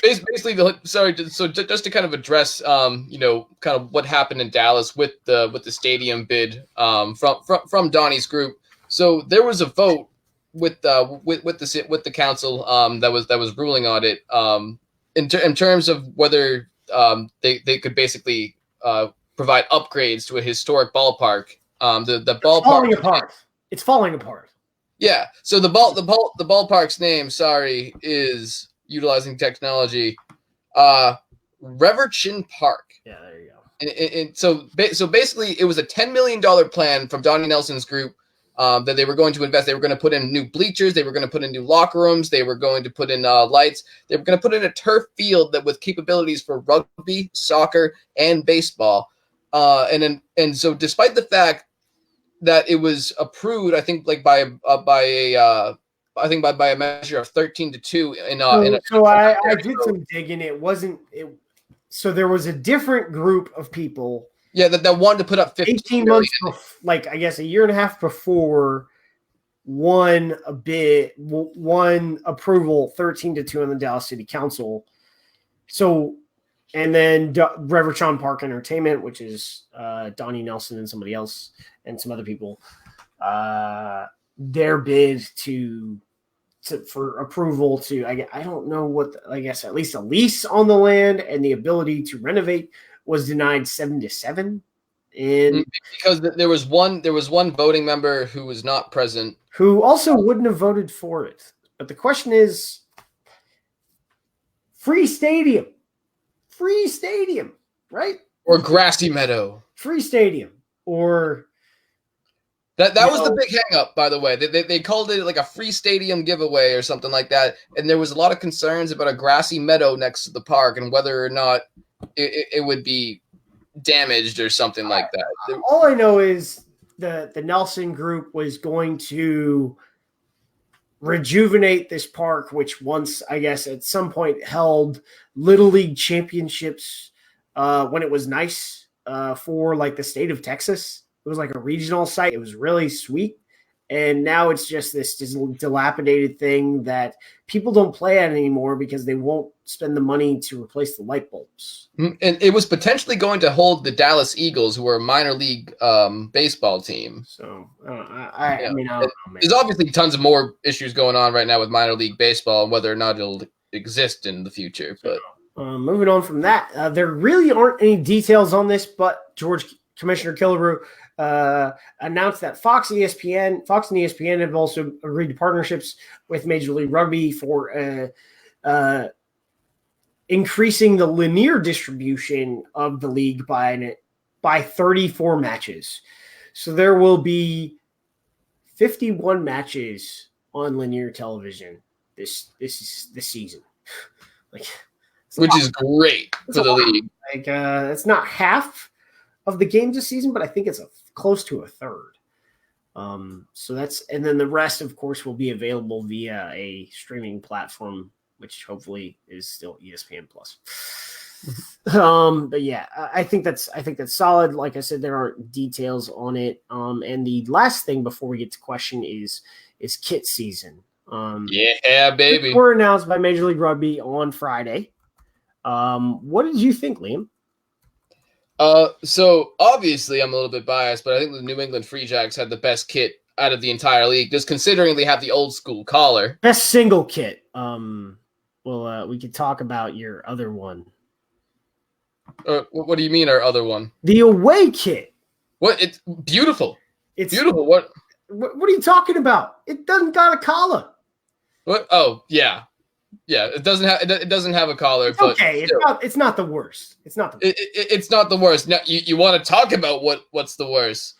basically, so just to kind of address, kind of what happened in Dallas with the stadium bid from Donnie's group. So there was a vote with the council that was ruling on it in terms of whether they could basically provide upgrades to a historic ballpark. The ballpark It's falling apart. Yeah. So the ballpark's name, is utilizing technology, Reverchin Park. Yeah, there you go. And so basically, it was a $10 million plan from Donnie Nelson's group that they were going to invest. They were going to put in new bleachers. They were going to put in new locker rooms. They were going to put in lights. They were going to put in a turf field with capabilities for rugby, soccer, and baseball. And so, despite the fact that it was approved, I think by a measure of 13-2 So I did some digging. So there was a different group of people. Yeah, that wanted to put up 18 months, I guess a year and a half before, one approval 13-2 in the Dallas City Council. So, and then Reverchon Park Entertainment, which is Donnie Nelson and somebody else and some other people, their bid for approval to, I don't know what, I guess at least a lease on the land and the ability to renovate was denied 7-7. And because there was one voting member who was not present, who also wouldn't have voted for it. But the question is, free stadium, free stadium, right? Or grassy meadow. Free stadium. Or that was the big hang up, by the way. They called it like a free stadium giveaway or something like that. And there was a lot of concerns about a grassy meadow next to the park and whether or not it would be damaged or something like that. All I know is the Nelson Group was going to rejuvenate this park, which once, I guess, at some point held Little League championships when it was nice for like the state of Texas. It was like a regional site. It was really sweet. And now it's just this dilapidated thing that people don't play at anymore because they won't spend the money to replace the light bulbs. And it was potentially going to hold the Dallas Eagles, who were a minor league baseball team. So, I mean, I don't know, man. There's obviously tons of more issues going on right now with minor league baseball and whether or not it'll exist in the future. But moving on from that, there really aren't any details on this, but Commissioner Killebrew announced that Fox and ESPN have also agreed to partnerships with Major League Rugby for increasing the linear distribution of the league by 34 matches. So there will be 51 matches on linear television this season. Which is great for the league. It's not half of the games this season, but I think it's close to a third. So that's, and then the rest, of course, will be available via a streaming platform, which hopefully is still ESPN Plus. But yeah, I think that's solid. Like I said, there aren't details on it. And the last thing before we get to question is kit season. Yeah, baby. Were announced by Major League Rugby on Friday. What did you think, Liam? So obviously I'm a little bit biased, but I think the New England Free Jacks had the best kit out of the entire league, just considering they have the old school collar. Best single kit. We could talk about your other one. What do you mean our other one? The away kit. What? It's beautiful. It's beautiful. What are you talking about? It doesn't got a collar. What? Oh, yeah. Yeah, it doesn't have a collar. It's but okay. It's not the worst. It's not the worst. It's not the worst. Now, you want to talk about what's the worst?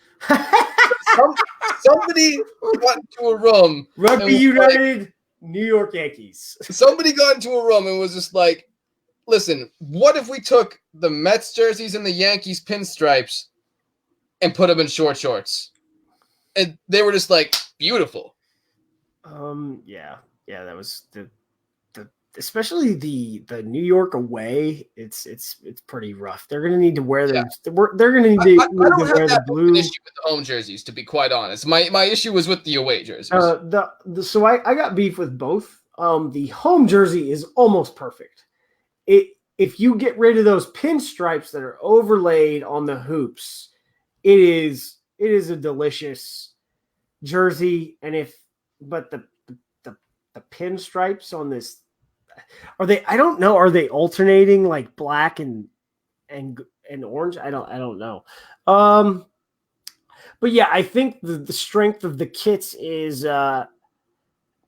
Somebody got into a room. Rugby United, New York Yankees. Somebody got into a room and was just like, listen, what if we took the Mets jerseys and the Yankees pinstripes and put them in short shorts? And they were just like, beautiful. Yeah, that was the especially the New York away. It's pretty rough. They're gonna need to wear them. Yeah. They're gonna need to I don't wear have the blue. Issue with the home jerseys, to be quite honest. My issue was with the away jerseys. So I got beef with both. The home jersey is almost perfect. If you get rid of those pinstripes that are overlaid on the hoops, it is a delicious jersey. But the pinstripes on this, are they? I don't know. Are they alternating like black and orange? I don't know. But yeah, I think the strength of the kits is that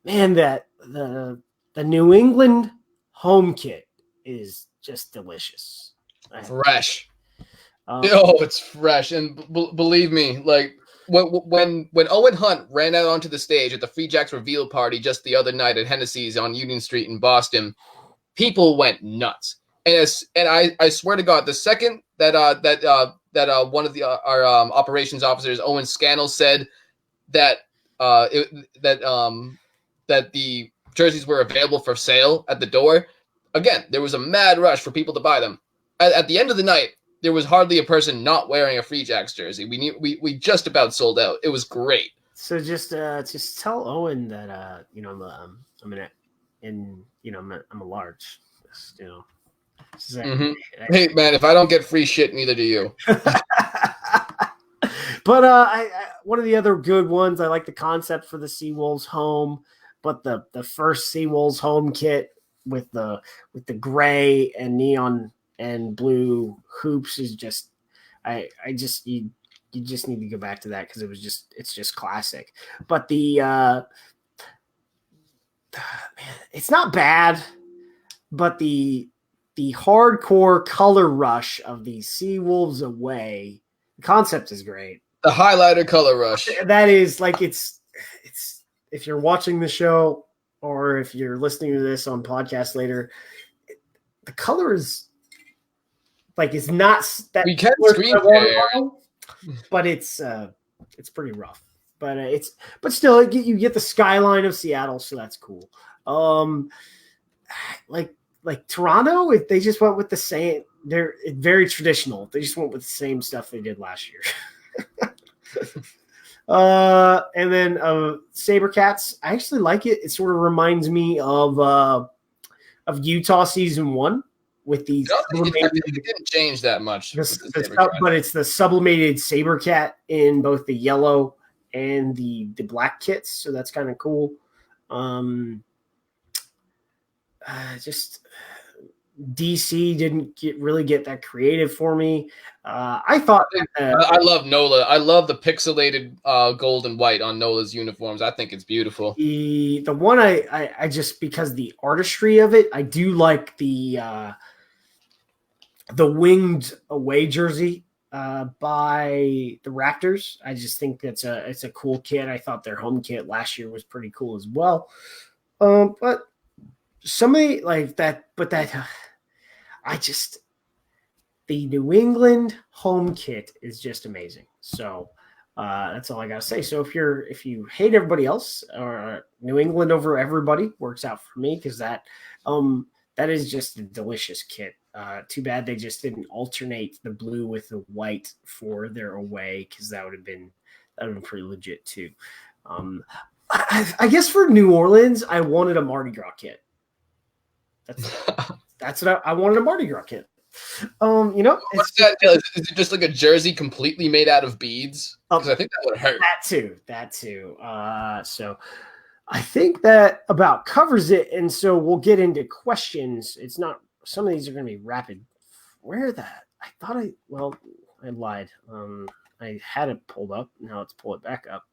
the New England home kit is just delicious. Fresh. It's fresh, and believe me, like when Owen Hunt ran out onto the stage at the Free Jacks reveal party just the other night at Hennessy's on Union Street in Boston, people went nuts. And I swear to God, the second that one of our operations officers, Owen Scannell, said that that the jerseys were available for sale at the door, again, there was a mad rush for people to buy them. At the end of the night, there was hardly a person not wearing a Free Jacks jersey. We just about sold out. It was great. So just tell Owen that I'm a large. Just, mm-hmm. Hey man, if I don't get free shit, neither do you. But one of the other good ones, I like the concept for the Seawolves home, but the first Seawolves home kit with the gray and neon and blue hoops is just, you just need to go back to that because it's just classic. But man, it's not bad, but the the hardcore color rush of the Seawolves away. The concept is great. The highlighter color rush. That is like it's if you're watching the show or if you're listening to this on podcast later, the color is like it's not that we can screen share, but it's pretty rough. But still you get the skyline of Seattle, so that's cool. Like Toronto, if they just went with the same, they're very traditional. They just went with the same stuff they did last year. And then Sabercats, I actually like it. It sort of reminds me of Utah season 1 with these. It didn't change that much. But it's the sublimated Sabercat in both the yellow and the black kits, so that's kind of cool. Just DC didn't really get that creative for me. I thought I love NOLA. I love the pixelated gold and white on NOLA's uniforms. I think it's beautiful. The one I just because the artistry of it, I do like the winged away jersey by the Raptors. I just think it's a cool kit. I thought their home kit last year was pretty cool as well. But somebody like that, but that the New England home kit is just amazing. So that's all I gotta say. So if you hate everybody else, or New England over everybody works out for me, because that is just a delicious kit. Too bad they just didn't alternate the blue with the white for their away, because that would have been pretty legit too. I guess for New Orleans, I wanted a Mardi Gras kit. That's what I wanted, a Mardi Gras kit. What's that? Is it just like a jersey completely made out of beads? Because I think that would hurt. That too. So I think that about covers it. And so we'll get into questions. It's not, some of these are going to be rapid. Where that? I lied. I had it pulled up. Now let's pull it back up.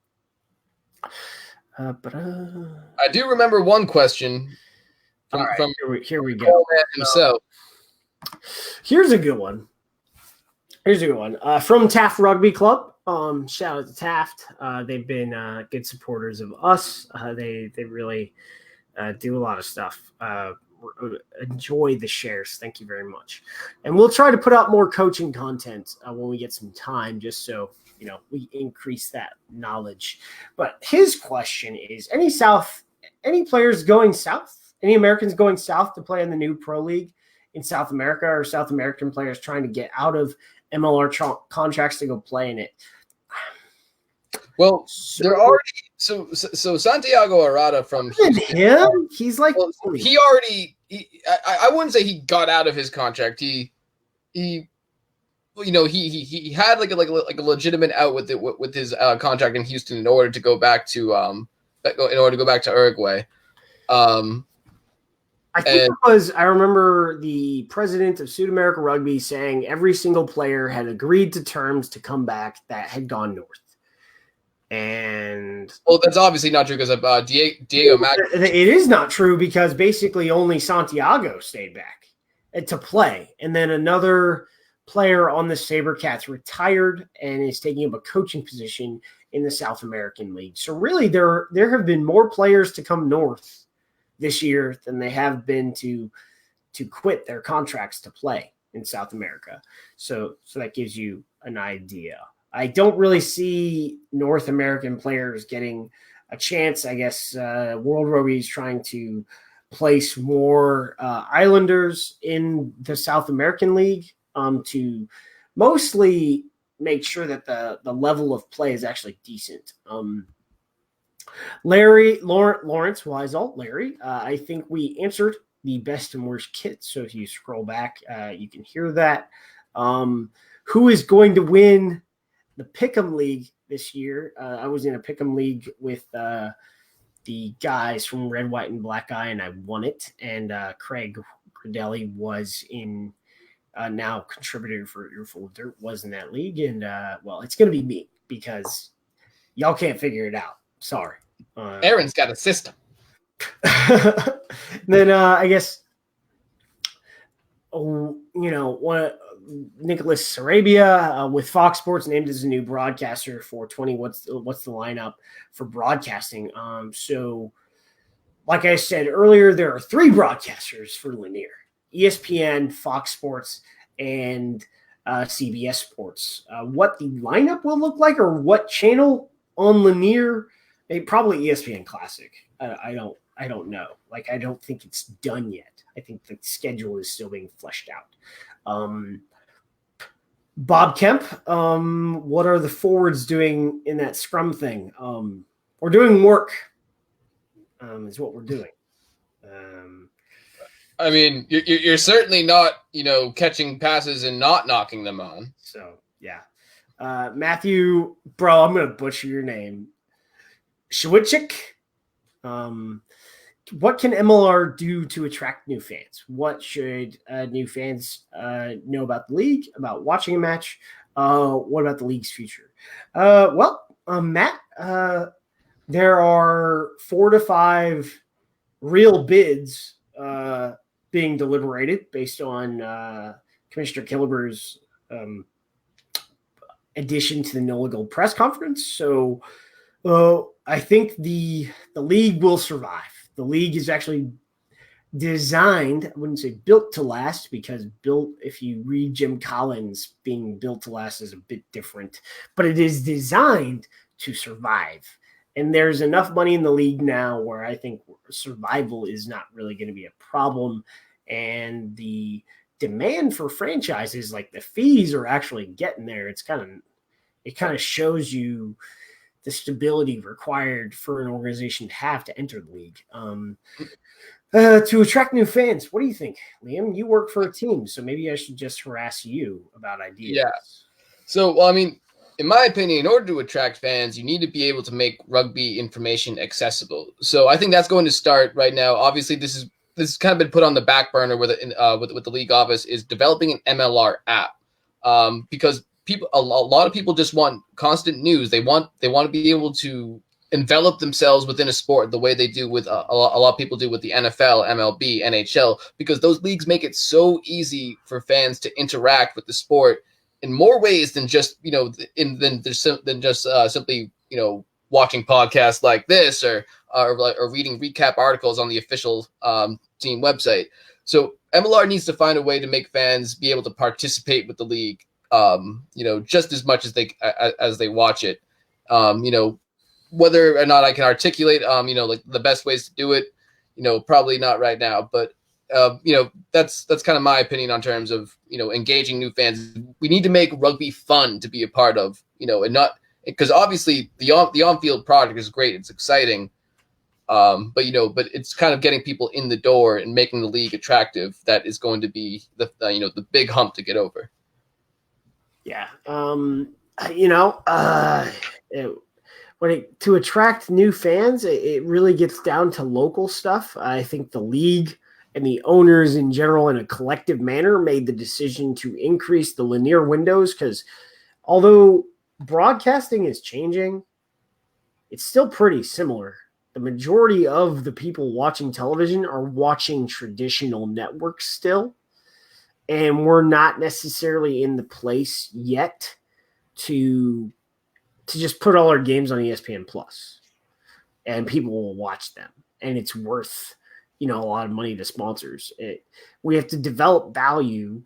I do remember one question. From here we go. Himself. Here's a good one. From Taft Rugby Club. Shout out to Taft. They've been good supporters of us. They really do a lot of stuff. Enjoy the shares. Thank you very much. And we'll try to put out more coaching content when we get some time, just so we increase that knowledge. But his question is: any players going south? Any Americans going south to play in the new pro league in South America, or South American players trying to get out of MLR contracts to go play in it? Well, they're already so Santiago Arata from him. He's like I wouldn't say he got out of his contract. He had like a legitimate out with his contract in Houston in order to go back to Uruguay. I think I remember the president of South America Rugby saying every single player had agreed to terms to come back that had gone north. And that's obviously not true, because of Diego Mac. It is not true, because basically only Santiago stayed back to play, and then another player on the Sabercats retired and is taking up a coaching position in the South American League. So really, there have been more players to come north this year than they have been to quit their contracts to play in South America. So that gives you an idea. I don't really see North American players getting a chance. I guess World Rugby is trying to place more Islanders in the South American League to mostly make sure that the level of play is actually decent. Lawrence Weisel, Larry, I think we answered the best and worst kits. So if you scroll back, you can hear that. Who is going to win the Pick'em League this year? I was in a Pick'em League with the guys from Red, White, and Black Eye, and I won it. And Craig Gradelli was in now contributor for Earful of Dirt, was in that league. And, it's going to be me, because y'all can't figure it out. Sorry. Aaron's got a system. Then I guess Nicholas Sarabia with Fox Sports named as a new broadcaster for 20. What's the lineup for broadcasting? So, like I said earlier, there are 3 broadcasters for linear: ESPN, Fox Sports, and CBS Sports. What the lineup will look like, or what channel on linear? Probably ESPN Classic. I don't know. Like, I don't think it's done yet. I think the schedule is still being fleshed out. Bob Kemp, what are the forwards doing in that scrum thing? We're doing work, is what we're doing. I mean, you're certainly not, catching passes and not knocking them on. So, yeah. Matthew, bro, I'm going to butcher your name. Shwichik. What can MLR do to attract new fans? What should new fans know about the league, about watching a match? What about the league's future? Matt, there are 4 to 5 real bids being deliberated based on Commissioner Killeber's addition to the No Legal press conference. So I think the league will survive. The league is actually designed, I wouldn't say built to last, because if you read Jim Collins, being built to last is a bit different, but it is designed to survive. And there's enough money in the league now where I think survival is not really going to be a problem. And the demand for franchises, like the fees, are actually getting there. It kind of shows you the stability required for an organization to have to enter the league. To attract new fans, what do you think, Liam? You work for a team, so maybe I should just harass you about ideas. Yeah. So, well, I mean, in my opinion, in order to attract fans, you need to be able to make rugby information accessible. So I think that's going to start right now. Obviously, this has kind of been put on the back burner with the league office, is developing an MLR app, because a lot of people just want constant news. They want to be able to envelop themselves within a sport the way they do with a lot of people do with the NFL, MLB, NHL, because those leagues make it so easy for fans to interact with the sport in more ways than just simply watching podcasts like this or reading recap articles on the official team website. So MLR needs to find a way to make fans be able to participate with the league, just as much as they watch it. Whether or not I can articulate, like the best ways to do it, probably not right now, but that's kind of my opinion on terms of, engaging new fans. We need to make rugby fun to be a part of, and not, because obviously the on-field product is great. It's exciting. But it's kind of getting people in the door and making the league attractive. That is going to be the big hump to get over. Yeah. To attract new fans, it really gets down to local stuff. I think the league and the owners in general, in a collective manner, made the decision to increase the linear windows, because although broadcasting is changing, it's still pretty similar. The majority of the people watching television are watching traditional networks still, and we're not necessarily in the place yet to just put all our games on ESPN Plus, and people will watch them, and it's worth a lot of money to sponsors. We have to develop value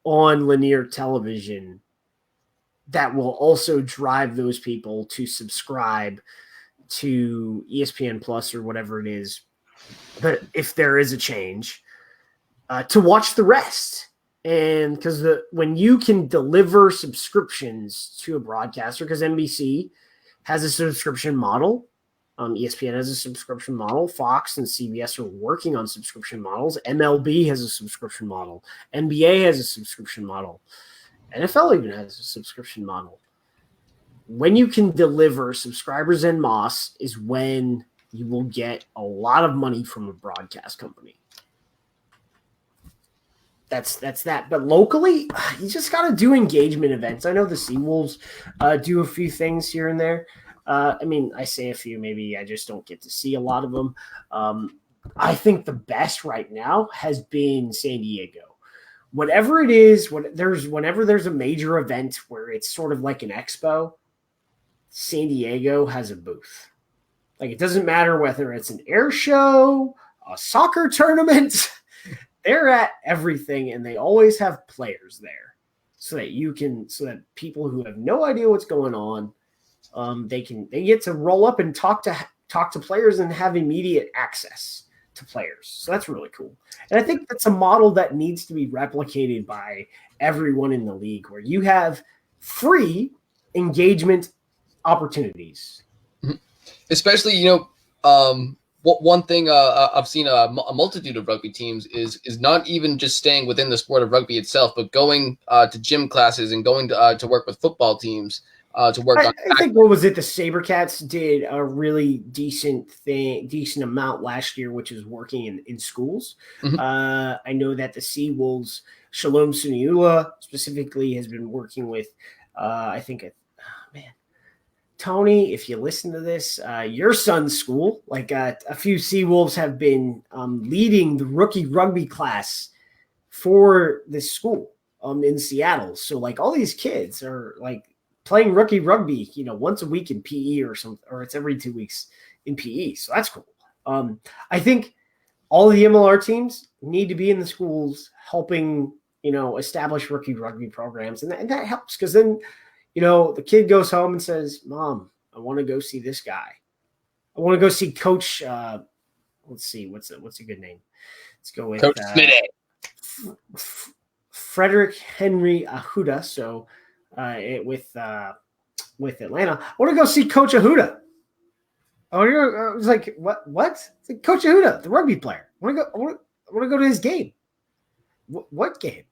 on linear television that will also drive those people to subscribe to ESPN Plus or whatever it is. But if there is a change, to watch the rest. And because when you can deliver subscriptions to a broadcaster, because NBC has a subscription model, ESPN has a subscription model, Fox and CBS are working on subscription models, MLB has a subscription model, NBA has a subscription model, NFL even has a subscription model. When you can deliver subscribers en masse is when you will get a lot of money from a broadcast company. That's that. But locally, you just got to do engagement events. I know the Seawolves do a few things here and there. I say a few, maybe I just don't get to see a lot of them. I think the best right now has been San Diego, whatever it is, whenever there's a major event where it's sort of like an expo, San Diego has a booth. Like, it doesn't matter whether it's an air show, a soccer tournament, they're at everything, and they always have players there so that people who have no idea what's going on, they get to roll up and talk to players and have immediate access to players. So that's really cool. And I think that's a model that needs to be replicated by everyone in the league, where you have free engagement opportunities. Especially, one thing I've seen a multitude of rugby teams is not even just staying within the sport of rugby itself, but going to gym classes and going to work with football teams to work on. I think, what was it? The Sabercats did a really decent amount last year, which is working in schools. Mm-hmm. I know that the Seawolves, Shalom Suniula specifically, has been working with, Tony, if you listen to this, your son's school, like a few Seawolves have been leading the rookie rugby class for this school in Seattle. So like all these kids are like playing rookie rugby, once a week in PE or something, or it's every 2 weeks in PE. So that's cool. I think all of the MLR teams need to be in the schools helping, establish rookie rugby programs. And that helps, because then, the kid goes home and says, Mom, I want to go see this guy. I want to go see Coach. Let's see. What's a good name? Let's go with Coach Frederick Henry Ahuda. So with Atlanta, I want to go see Coach Ahuda. I was like, what? It's like Coach Ahuda, the rugby player. I want to go to his game. What game?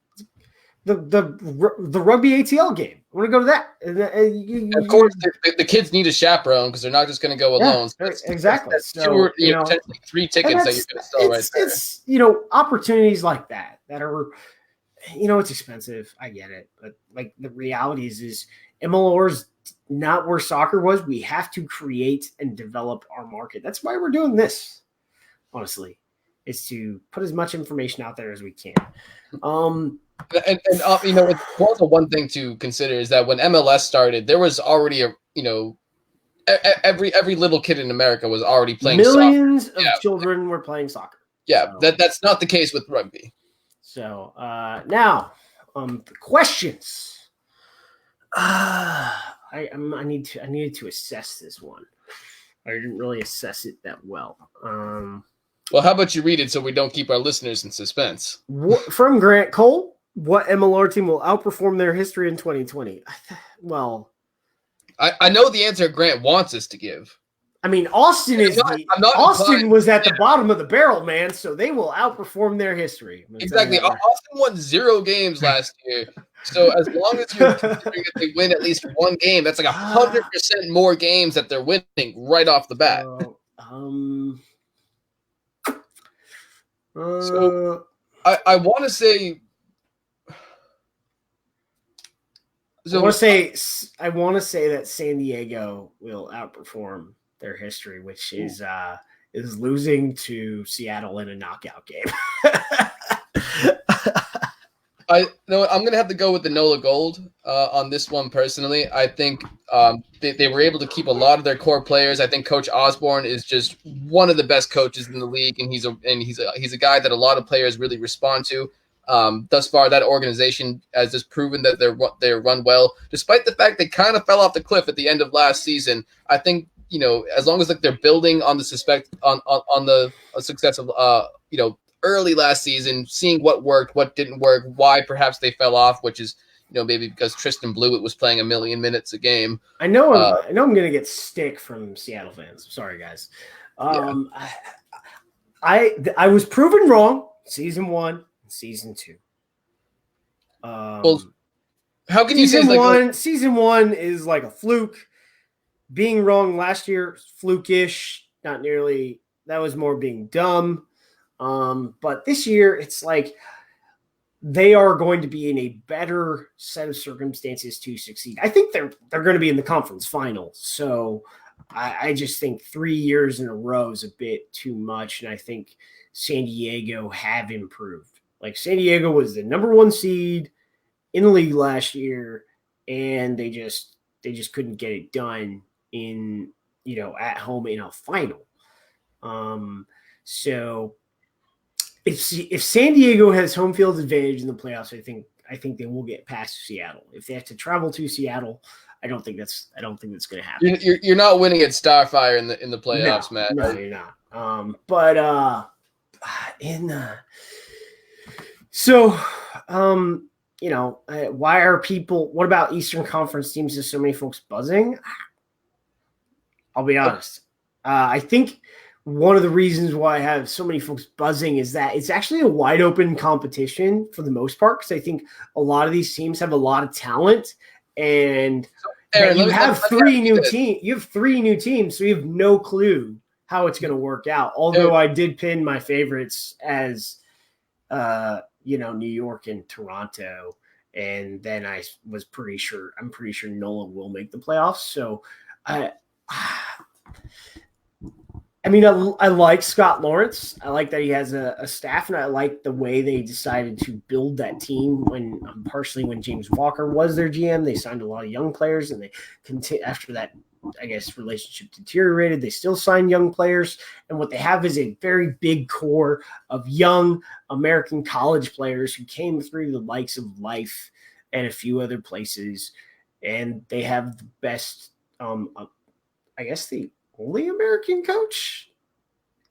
The rugby ATL game. I want to go to that. Of course, the kids need a chaperone because they're not just going to go alone. Yeah, exactly. That's potentially 3 tickets that you're going to sell right there. It's opportunities like that are, it's expensive. I get it, but like the reality is MLR's not where soccer was. We have to create and develop our market. That's why we're doing this. Honestly, is to put as much information out there as we can. It's also one thing to consider is that when MLS started, there was already every little kid in America was already playing Millions of children were playing soccer. Yeah, so that's not the case with rugby. So now, the questions. I needed to assess this one. I didn't really assess it that well. Well, how about you read it so we don't keep our listeners in suspense? From Grant Cole, what MLR team will outperform their history in 2020? Well, I know the answer Grant wants us to give. I mean, Austin was at the bottom of the barrel, man, so they will outperform their history. Exactly. Austin won 0 games last year. So as long as you're considering that they win at least 1 game, that's like 100% more games that they're winning right off the bat. So I want to say. I want to say that San Diego will outperform their history, which is losing to Seattle in a knockout game. I'm going to have to go with the NOLA Gold on this one personally. I think they were able to keep a lot of their core players. I think Coach Osborne is just one of the best coaches in the league, and he's a guy that a lot of players really respond to. Thus far, that organization has just proven that they're run well, despite the fact they kind of fell off the cliff at the end of last season. I think as long as they're building on the success of early last season, seeing what worked, what didn't work, why perhaps they fell off, which is maybe because Tristan Blewett was playing 1 million minutes a game. I know I'm going to get stick from Seattle fans. Sorry, guys. I was proven wrong season 1. Season 2. Well, how can you say season 1 is like a fluke? Being wrong last year, flukish, not nearly. That was more being dumb. But this year, it's like they are going to be in a better set of circumstances to succeed. I think they're going to be in the conference final. So I just think 3 years in a row is a bit too much, and I think San Diego have improved. Like San Diego was the number 1 seed in the league last year, and they just couldn't get it done in, at home in a final. So if San Diego has home field advantage in the playoffs, I think they will get past Seattle. If they have to travel to Seattle, I don't think that's going to happen. You're not winning at Starfire in the playoffs, Matt. No, you're not. Why are people? What about Eastern Conference teams? There's so many folks buzzing. I'll be honest. I think one of the reasons why I have so many folks buzzing is that it's actually a wide open competition for the most part, because I think a lot of these teams have a lot of talent, and Aaron, you have 3 new teams. You have 3 new teams, so you have no clue how it's going to work out. Although I did pin my favorites as, New York and Toronto, and then I'm pretty sure Nolan will make the playoffs. So I like Scott Lawrence. I like that he has a staff, and I like the way they decided to build that team partially when James Walker was their GM. They signed a lot of young players, and they after that, I guess, relationship deteriorated. They still sign young players, and what they have is a very big core of young American college players who came through the likes of Life and a few other places, and they have the best, I guess, the only American coach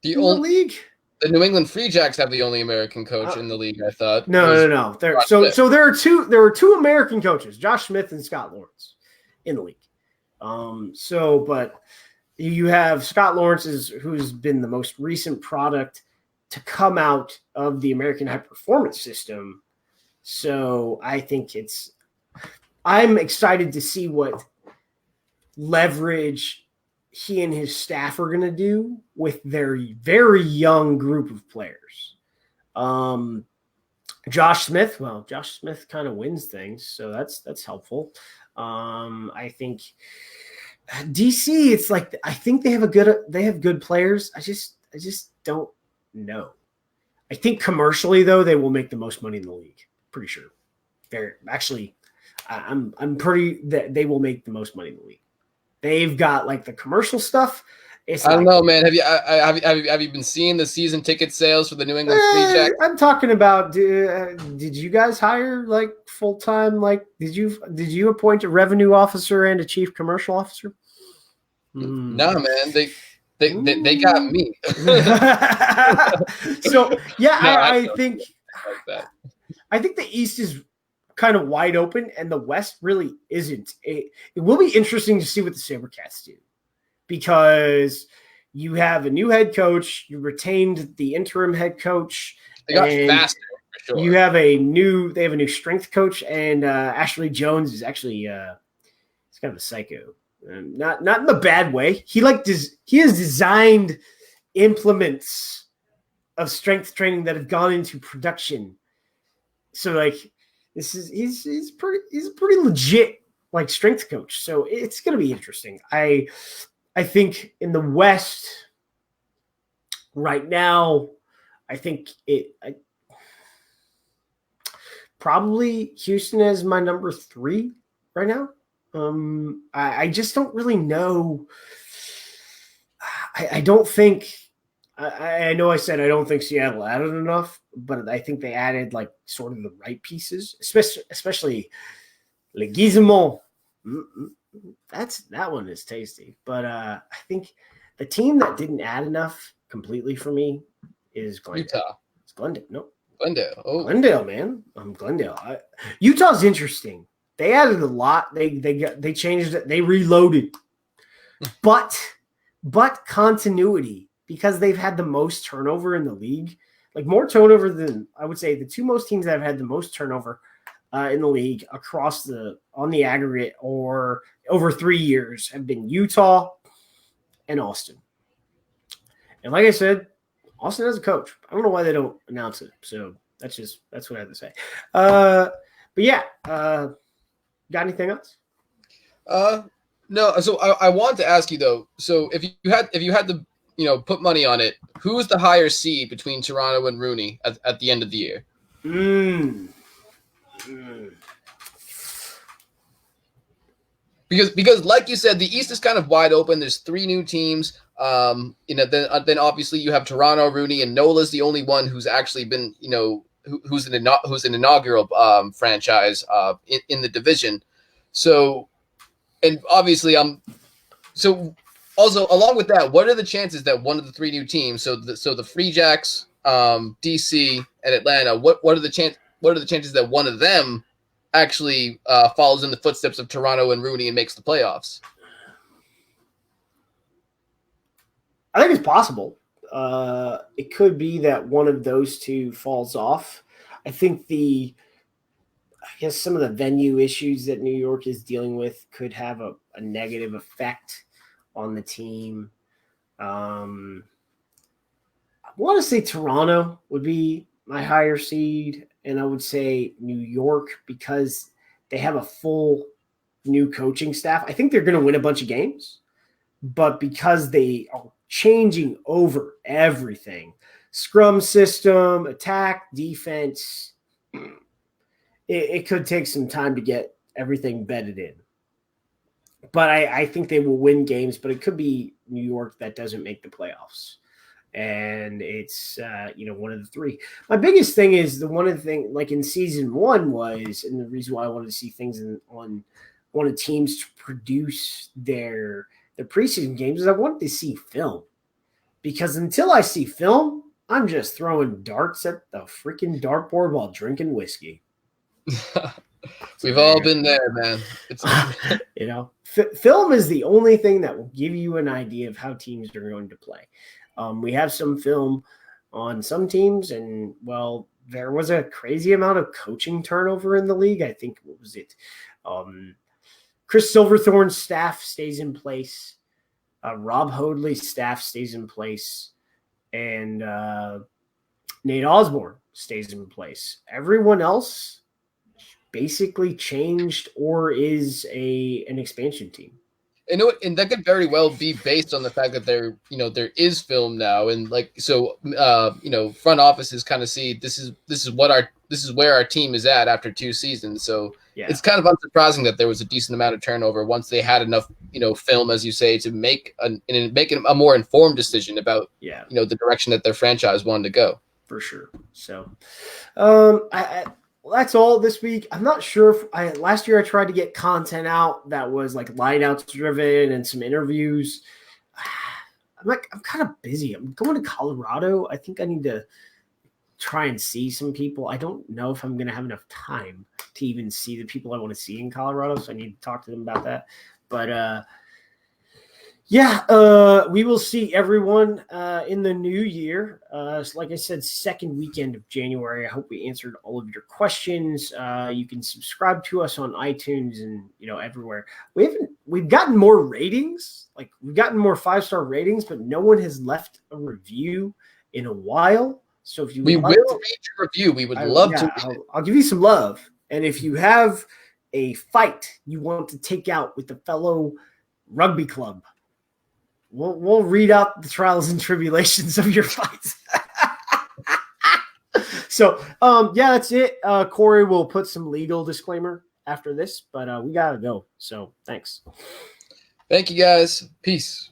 in the league. The New England Free Jacks have the only American coach in the league, I thought. No. So there are two American coaches, Josh Smith and Scott Lawrence, in the league. But you have Scott Lawrence, who's been the most recent product to come out of the American High Performance System. So I think I'm excited to see what leverage he and his staff are going to do with their very young group of players. Josh Smith kind of wins things, so that's helpful. I think DC, it's like, I think they have good players. I just don't know. I think commercially, though, they will make the most money in the league. Pretty sure. They're actually, I'm pretty that they will make the most money in the league. They've got like the commercial stuff. I don't know, man. Have you been seeing the season ticket sales for the New England Free Jacks? I'm talking about. Did you guys hire like full time? Like, did you appoint a revenue officer and a chief commercial officer? No, man. They got me. So yeah, I think like that. I think the East is kind of wide open, and the West really isn't. It will be interesting to see what the SaberCats do, because you have a new head coach, you retained the interim head coach. They got faster, for sure. They have a new strength coach, and Ashley Jones is actually he's kind of a psycho. Not in the bad way. He has designed implements of strength training that have gone into production. So like, he's a pretty legit like strength coach. So it's going to be interesting. I think in the West right now, I think probably Houston is my number 3 right now. I just don't really know. I don't think. I know I said I don't think Seattle added enough, but I think they added like sort of the right pieces, especially Leguizamo. That one is tasty. But I think the team that didn't add enough completely for me is Glendale. Utah. It's Glendale. No. Glendale. Oh. Glendale, man. Glendale. Utah's interesting. They added a lot. They changed it. They reloaded. But continuity, because they've had the most turnover in the league, like more turnover than, I would say, the 2 most teams that have had the most turnover in the league on the aggregate or over 3 years have been Utah and Austin. And like I said, Austin has a coach. I don't know why they don't announce it. So that's what I have to say. But yeah, got anything else? No. So I want to ask you though. So if you had to put money on it, who's the higher seed between Toronto and Rooney at the end of the year? Because like you said, the East is kind of wide open. There's 3 new teams. Then obviously you have Toronto, Rooney, and Nola's the only one who's actually been, who's an inaugural franchise in the division. So, and obviously so also along with that, what are the chances that one of the 3 new teams, so the Free Jacks, DC, and Atlanta, what are the chances that one of them actually follows in the footsteps of Toronto and Rooney and makes the playoffs? I think it's possible. It could be that one of those 2 falls off. I think some of the venue issues that New York is dealing with could have a negative effect on the team. I want to say Toronto would be my higher seed, and I would say New York because they have a full new coaching staff. I think they're going to win a bunch of games, but because they are changing over everything, scrum system, attack, defense, it could take some time to get everything bedded in. But I think they will win games, but it could be New York that doesn't make the playoffs. And it's, one of the 3. My biggest thing is one of the things, like in season 1 was, and the reason why I wanted to see things on one of the teams to produce their preseason games is I wanted to see film. Because until I see film, I'm just throwing darts at the freaking dartboard while drinking whiskey. We've all been there, man. Film is the only thing that will give you an idea of how teams are going to play. We have some film on some teams, and well, there was a crazy amount of coaching turnover in the league. I think, what was it? Chris Silverthorne's staff stays in place. Rob Hoadley's staff stays in place, and Nate Osborne stays in place. Everyone else basically changed or is an expansion team. And that could very well be based on the fact that there is film now, and front offices kind of see this is where our team is at after 2 seasons. So It's kind of unsurprising that there was a decent amount of turnover once they had enough film, as you say, to make a more informed decision about the direction that their franchise wanted to go. For sure. So, that's all this week. I'm not sure if last year I tried to get content out that was like lineouts driven and some interviews. I'm kind of busy. I'm going to Colorado. I think I need to try and see some people. I don't know if I'm going to have enough time to even see the people I want to see in Colorado. So I need to talk to them about that. But we will see everyone in the new year. Like I said, second weekend of January. I hope we answered all of your questions. You can subscribe to us on iTunes and everywhere. We've gotten more ratings. Like we've gotten more 5-star ratings, but no one has left a review in a while. So if we will read your review, we would love to. I'll give you some love. And if you have a fight you want to take out with a fellow rugby club, we'll read out the trials and tribulations of your fights. So, that's it. Corey will put some legal disclaimer after this, but we got to go. So thanks. Thank you, guys. Peace.